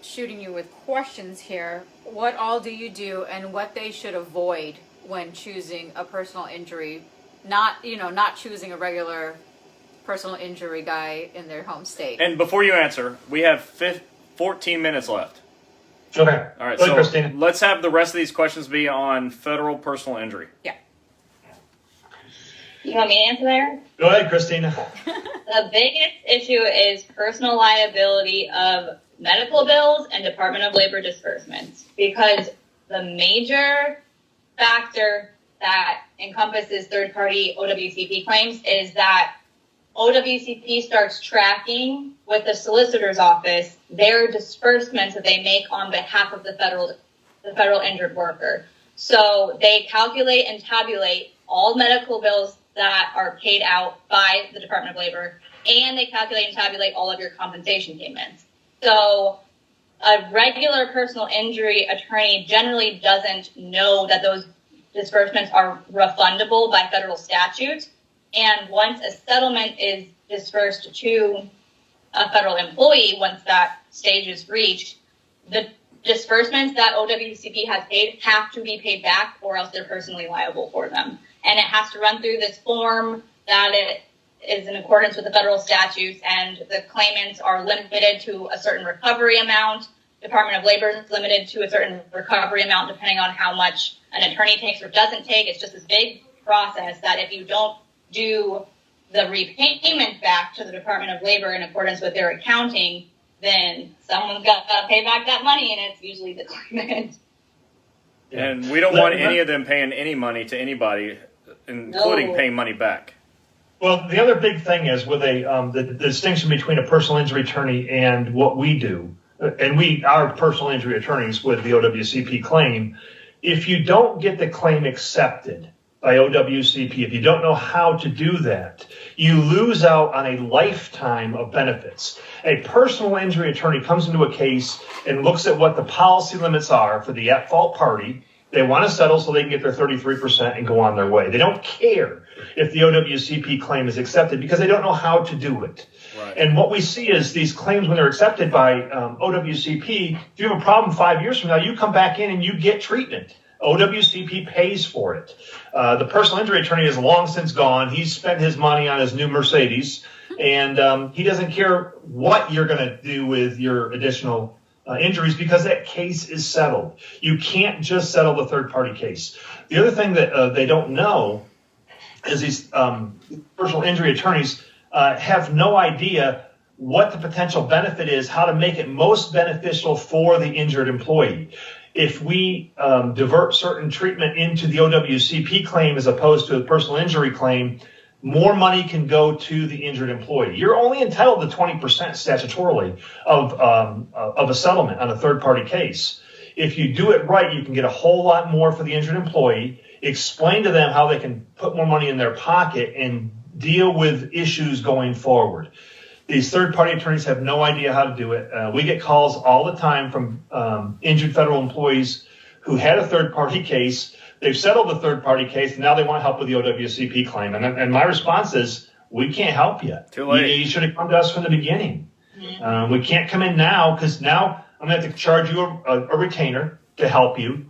S1: shooting you with questions here, what all do you do and what they should avoid when choosing a personal injury, not choosing a regular personal injury guy in their home state.
S2: And before you answer, we have 14 minutes left.
S4: Okay.
S2: All right,
S4: Go ahead,
S2: so
S4: Christina.
S2: let's have the rest of these questions be on federal personal injury.
S1: Yeah.
S3: You want me to answer there?
S4: Go ahead, Christina.
S3: The biggest issue is personal liability of medical bills and Department of Labor disbursements, because the major factor that encompasses third-party OWCP claims is that OWCP starts tracking with the solicitor's office their disbursements that they make on behalf of the federal injured worker. So they calculate and tabulate all medical bills that are paid out by the Department of Labor, and they calculate and tabulate all of your compensation payments. So a regular personal injury attorney generally doesn't know that those disbursements are refundable by federal statute. And once a settlement is dispersed to a federal employee, once that stage is reached, the disbursements that OWCP has paid have to be paid back, or else they're personally liable for them. And it has to run through this form that it is in accordance with the federal statutes, and the claimants are limited to a certain recovery amount. Department of Labor is limited to a certain recovery amount depending on how much an attorney takes or doesn't take. It's just this big process that if you don't do the repayment back to the Department of Labor in accordance with their accounting, then someone's got to pay back that money, and it's usually the claimant.
S2: And we don't want any of them paying any money to anybody, including paying money back.
S4: Well, the other big thing is with the distinction between a personal injury attorney and what we do, and we are personal injury attorneys with the OWCP claim. If you don't get the claim accepted by OWCP, if you don't know how to do that, you lose out on a lifetime of benefits. A personal injury attorney comes into a case and looks at what the policy limits are for the at-fault party. They want to settle so they can get their 33% and go on their way. They don't care if the OWCP claim is accepted because they don't know how to do it. Right. And what we see is these claims, when they're accepted by OWCP, if you have a problem 5 years from now, you come back in and you get treatment. OWCP pays for it. The personal injury attorney is long since gone. He's spent his money on his new Mercedes, and he doesn't care what you're going to do with your additional injuries because that case is settled. You can't just settle the third-party case. The other thing that they don't know is these personal injury attorneys have no idea what the potential benefit is, how to make it most beneficial for the injured employee. If we divert certain treatment into the OWCP claim as opposed to a personal injury claim, more money can go to the injured employee. You're only entitled to 20% statutorily of a settlement on a third-party case. If you do it right, you can get a whole lot more for the injured employee, explain to them how they can put more money in their pocket, and deal with issues going forward. These third-party attorneys have no idea how to do it. We get calls all the time from injured federal employees who had a third-party case. They've settled the third-party case, and now they want help with the OWCP claim. And my response is, we can't help you.
S2: Too late.
S4: You should have come to us from the beginning. We can't come in now because now I'm going to have to charge you a retainer to help you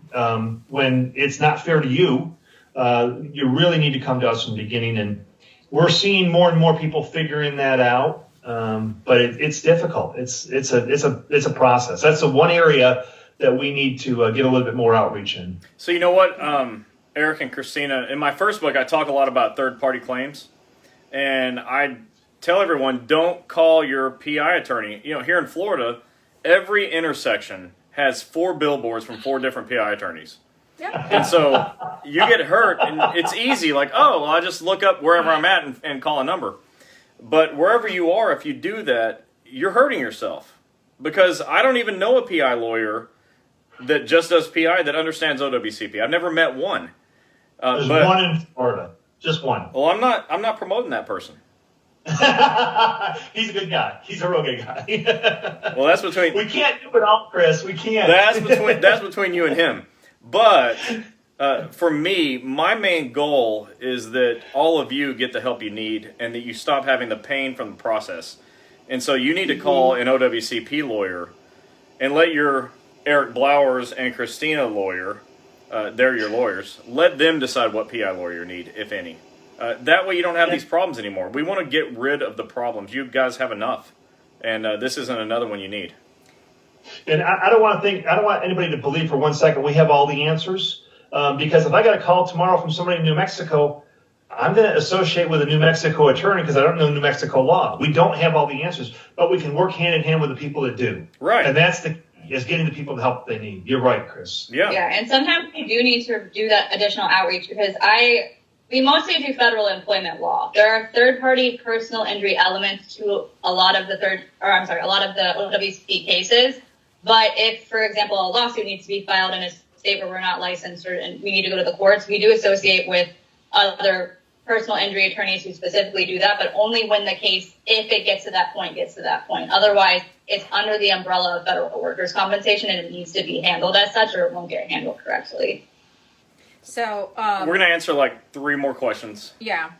S4: when it's not fair to you. You really need to come to us from the beginning. And we're seeing more and more people figuring that out. But it's difficult. It's a process. That's the one area that we need to get a little bit more outreach in.
S2: So you know what, Eric and Christina, in my first book, I talk a lot about third-party claims, and I tell everyone, don't call your PI attorney. You know, here in Florida, every intersection has 4 billboards from 4 different PI attorneys.
S1: Yeah.
S2: And so you get hurt, and it's easy, like, oh, well, I just look up wherever I'm at and call a number. But wherever you are, if you do that, you're hurting yourself. Because I don't even know a PI lawyer that just does PI that understands OWCP. I've never met one.
S4: There's one in Florida. Just one.
S2: Well, I'm not promoting that person.
S4: He's a good guy. He's a real good guy.
S2: Well, that's between...
S4: We can't do it all, Chris. We can't.
S2: That's between you and him. But for me, my main goal is that all of you get the help you need and that you stop having the pain from the process. And so you need to call an OWCP lawyer and let your Eric Blowers and Christina lawyer, they're your lawyers, let them decide what PI lawyer you need, if any. That way you don't have these problems anymore. We want to get rid of the problems. You guys have enough, and this isn't another one you need.
S4: And I don't want anybody to believe for 1 second we have all the answers, because if I got a call tomorrow from somebody in New Mexico, I'm going to associate with a New Mexico attorney because I don't know New Mexico law. We don't have all the answers, but we can work hand in hand with the people that do.
S2: Right.
S4: And that's is getting the people the help they need. You're right, Chris.
S2: Yeah.
S3: Yeah, and sometimes we do need to do that additional outreach because we mostly do federal employment law. There are third-party personal injury elements to a lot of the OWCP cases. But if, for example, a lawsuit needs to be filed in a state where we're not licensed and we need to go to the courts, we do associate with other personal injury attorneys who specifically do that, but only when the case, if it gets to that point. Otherwise, it's under the umbrella of federal workers' compensation and it needs to be handled as such or it won't get handled correctly.
S1: So
S2: we're going to answer like 3 more questions.
S1: Yeah.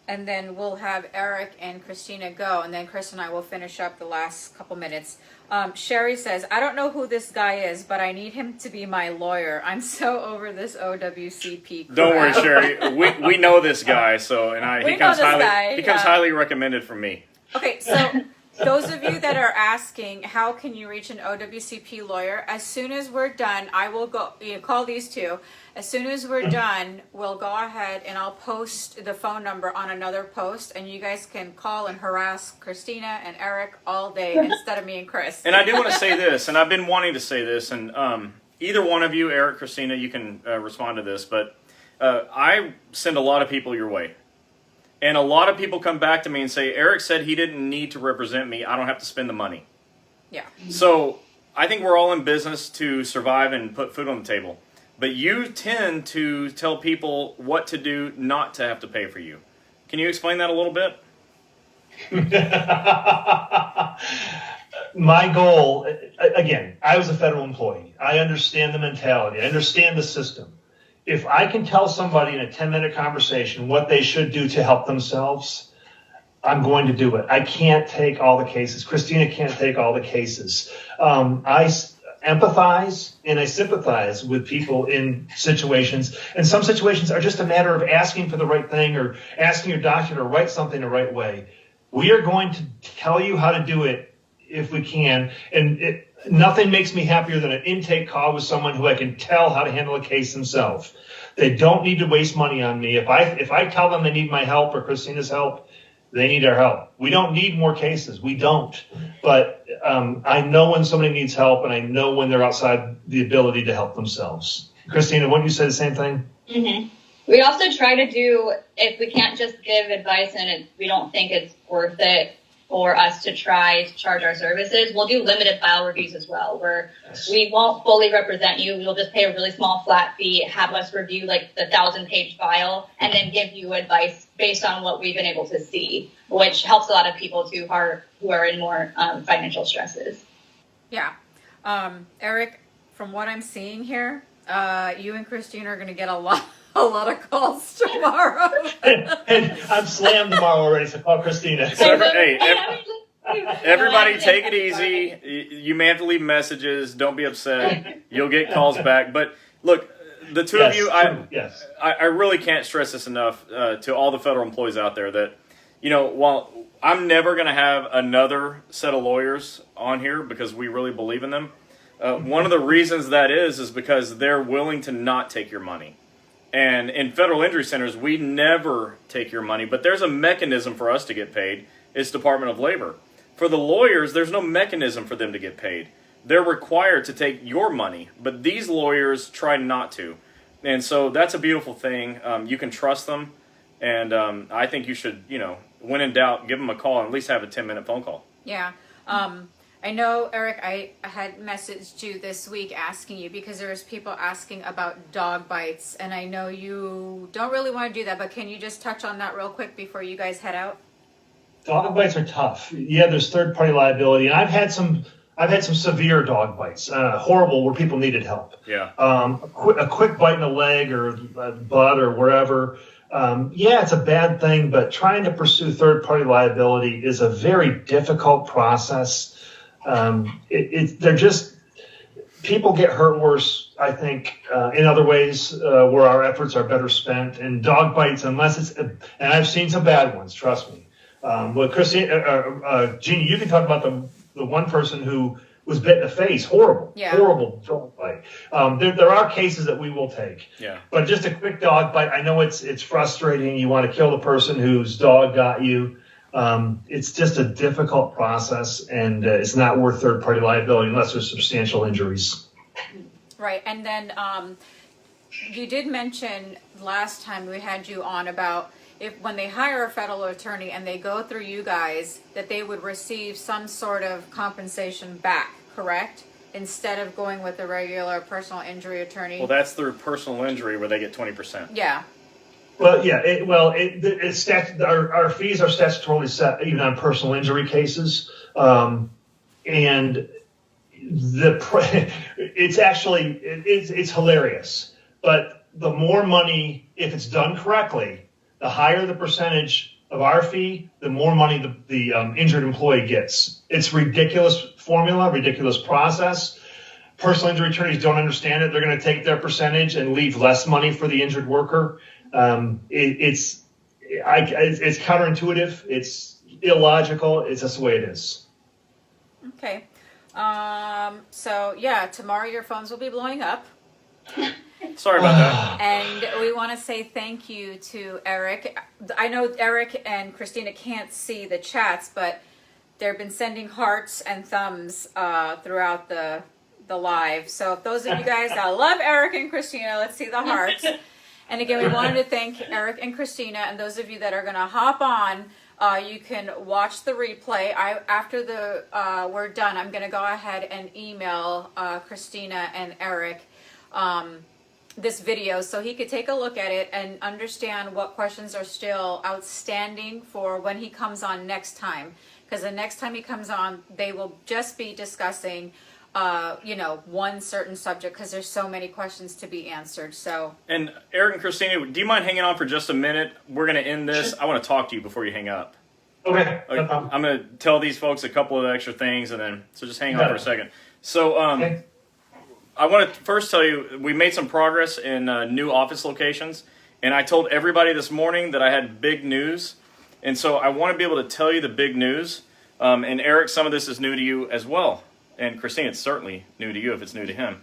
S1: And then we'll have Eric and Christina go, and then Chris and I will finish up the last couple minutes. Sherry says, I don't know who this guy is, but I need him to be my lawyer. I'm so over this OWCP crap.
S2: Don't worry, Sherry. We know this guy, so he comes highly recommended from me.
S1: Okay, so those of you that are asking, how can you reach an OWCP lawyer? As soon as we're done, I will go call these two. As soon as we're done, we'll go ahead and I'll post the phone number on another post, and you guys can call and harass Christina and Eric all day instead of me and Chris.
S2: And I do want to say this, and I've been wanting to say this, and either one of you, Eric, Christina, you can respond to this, but I send a lot of people your way. And a lot of people come back to me and say, Eric said he didn't need to represent me. I don't have to spend the money.
S1: Yeah.
S2: So I think we're all in business to survive and put food on the table. But you tend to tell people what to do not to have to pay for you. Can you explain that a little bit?
S4: My goal, again, I was a federal employee. I understand the mentality. I understand the system. If I can tell somebody in a 10-minute conversation what they should do to help themselves, I'm going to do it. I can't take all the cases. Christina can't take all the cases. I empathize and I sympathize with people in situations. And some situations are just a matter of asking for the right thing or asking your doctor to write something the right way. We are going to tell you how to do it if we can. And nothing makes me happier than an intake call with someone who I can tell how to handle a case themselves. They don't need to waste money on me. If I tell them they need my help or Christina's help, they need our help. We don't need more cases. We don't. But I know when somebody needs help, and I know when they're outside the ability to help themselves. Christina, wouldn't you say the same thing?
S3: Mm-hmm. We also try to do, if we can't just give advice and we don't think it's worth it for us to try to charge our services, we'll do limited file reviews as well, where we won't fully represent you. We'll just pay a really small flat fee, have us review like the 1,000-page file, and then give you advice based on what we've been able to see, which helps a lot of people too who are in more financial stresses.
S1: Yeah. Eric, from what I'm seeing here, you and Christine are going to get a lot of calls tomorrow.
S4: and I'm slammed tomorrow already, so call Christina.
S2: So, everybody take it easy. You may have to leave messages. Don't be upset. You'll get calls back. But look, the two of you, I really can't stress this enough to all the federal employees out there that, while I'm never going to have another set of lawyers on here because we really believe in them, one of the reasons that is because they're willing to not take your money. And in federal injury centers, we never take your money, but there's a mechanism for us to get paid. It's Department of Labor. For the lawyers, there's no mechanism for them to get paid. They're required to take your money, but these lawyers try not to. And so that's a beautiful thing. You can trust them, and I think you should, when in doubt, give them a call and at least have a 10-minute phone call.
S1: Yeah. I know, Eric, I had messaged you this week asking you because there's people asking about dog bites, and I know you don't really want to do that, but can you just touch on that real quick before you guys head out?
S4: Dog bites are tough. Yeah, there's third-party liability, and I've had some severe dog bites, horrible, where people needed help.
S2: Yeah.
S4: A quick bite in the leg or butt or wherever. It's a bad thing, but trying to pursue third-party liability is a very difficult process. People get hurt worse I think, in other ways where our efforts are better spent. And dog bites, unless it's, and I've seen some bad ones, trust me. Well, Christine, Gini, you can talk about the one person who was bit in the face. Horrible dog bite. There are cases that we will take.
S2: Yeah.
S4: But just a quick dog bite, I know it's frustrating. You want to kill the person whose dog got you. It's just a difficult process, and it's not worth third-party liability unless there's substantial injuries.
S1: Right, and then you did mention last time we had you on about if when they hire a federal attorney and they go through you guys, that they would receive some sort of compensation back, correct? Instead of going with a regular personal injury attorney.
S2: Well, that's through personal injury where they get 20%.
S1: Yeah.
S4: Well, yeah. Our fees are statutorily set even on personal injury cases, and it's hilarious. But the more money, if it's done correctly, the higher the percentage of our fee, the more money the injured employee gets. It's ridiculous formula, ridiculous process. Personal injury attorneys don't understand it. They're going to take their percentage and leave less money for the injured worker. It's counterintuitive. It's illogical. It's just the way it is.
S1: Okay. So yeah, tomorrow your phones will be blowing up.
S2: Sorry about that.
S1: And we want to say thank you to Eric. I know Eric and Christina can't see the chats, but they've been sending hearts and thumbs throughout the live. So if those of you guys that love Eric and Christina, let's see the hearts. And again, we wanted to thank Eric and Christina, and those of you that are going to hop on, you can watch the replay. After we're done, I'm going to go ahead and email Christina and Eric this video so he could take a look at it and understand what questions are still outstanding for when he comes on next time. Because the next time he comes on, they will just be discussing one certain subject because there's so many questions to be answered. So. And
S2: Eric and Christina, do you mind hanging on for just a minute? We're going to end this. I want to talk to you before you hang up.
S4: Okay.
S2: I'm going to tell these folks a couple of extra things, so just hang on for a second. So
S4: okay.
S2: I want to first tell you we made some progress in new office locations, and I told everybody this morning that I had big news, and so I want to be able to tell you the big news. And Eric, some of this is new to you as well. And Christine, it's certainly new to you if it's new to him.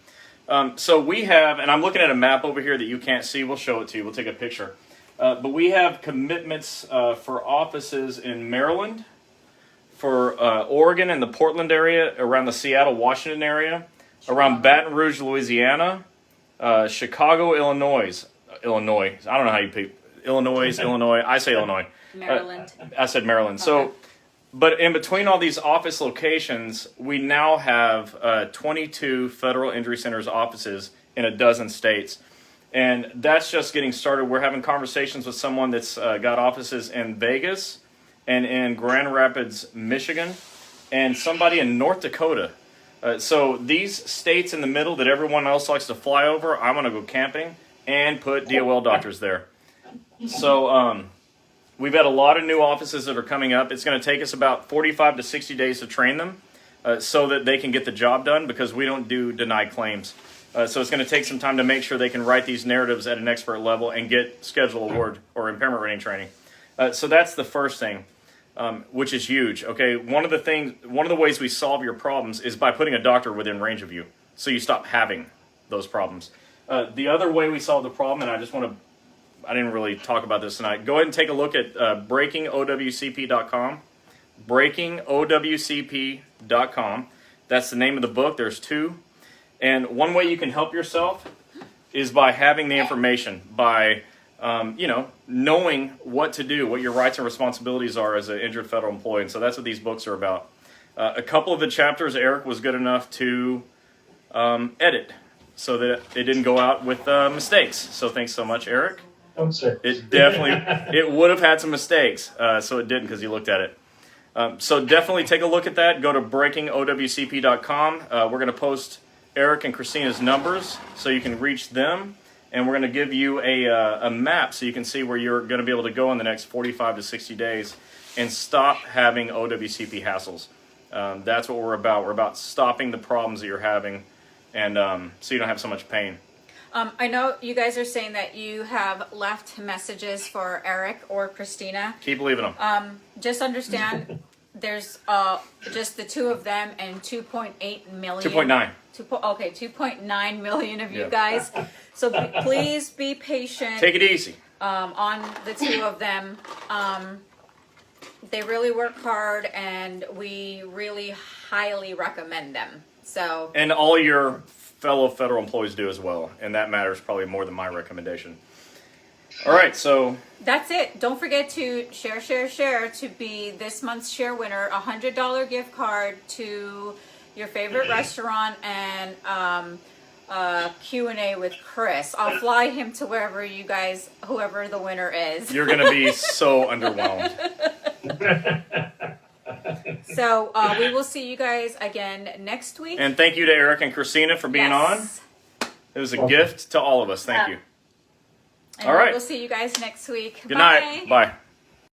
S2: So we have, and I'm looking at a map over here that you can't see. We'll show it to you. We'll take a picture. But we have commitments for offices in Maryland, for Oregon and the Portland area, around the Seattle, Washington area, around Baton Rouge, Louisiana, Chicago, Illinois. I don't know how you pick Illinois. I say Illinois.
S1: Maryland.
S2: I said Maryland.
S1: Okay.
S2: So. But in between all these office locations, we now have 22 federal injury centers offices in a dozen states. And that's just getting started. We're having conversations with someone that's got offices in Vegas and in Grand Rapids, Michigan, and somebody in North Dakota. So these states in the middle that everyone else likes to fly over, I'm going to go camping and put DOL doctors there. So... we've had a lot of new offices that are coming up. It's going to take us about 45 to 60 days to train them so that they can get the job done because we don't do denied claims. So it's going to take some time to make sure they can write these narratives at an expert level and get schedule award or impairment rating training. So that's the first thing, which is huge. Okay, one of the ways we solve your problems is by putting a doctor within range of you, so you stop having those problems. The other way we solve the problem, and I didn't really talk about this tonight. Go ahead and take a look at breakingowcp.com. Breakingowcp.com. That's the name of the book. There's two. And one way you can help yourself is by having the information, by knowing what to do, what your rights and responsibilities are as an injured federal employee. And so that's what these books are about. A couple of the chapters Eric was good enough to edit so that it didn't go out with mistakes. So thanks so much, Eric. It would have had some mistakes, so it didn't because he looked at it. So definitely take a look at that. Go to breakingowcp.com. We're going to post Eric and Christina's numbers so you can reach them, and we're going to give you a map so you can see where you're going to be able to go in the next 45 to 60 days and stop having OWCP hassles. That's what we're about. We're about stopping the problems that you're having and so you don't have so much pain.
S1: I know you guys are saying that you have left messages for Eric or Christina.
S2: Keep leaving them.
S1: Just understand, there's just the two of them and 2.8 million.
S2: 2.9.
S1: 2.9 million of you
S2: Yeah.
S1: guys. So please be patient.
S2: Take it easy.
S1: On the two of them. They really work hard, and we really highly recommend them. So.
S2: And all your fellow federal employees do as well, and that matters probably more than my recommendation. All right, so
S1: That's it. Don't forget to share to be this month's share winner. $100 gift card to your favorite restaurant and Q&A with Chris. I'll fly him to whoever the winner is.
S2: you're going to be so underwhelmed.
S1: So we will see you guys again next week.
S2: And thank you to Eric and Christina for being
S1: Yes.
S2: on. It was a gift to all of us. Thank you.
S1: And
S2: All right.
S1: We'll see you guys next week.
S2: Good
S1: Bye.
S2: night. Bye.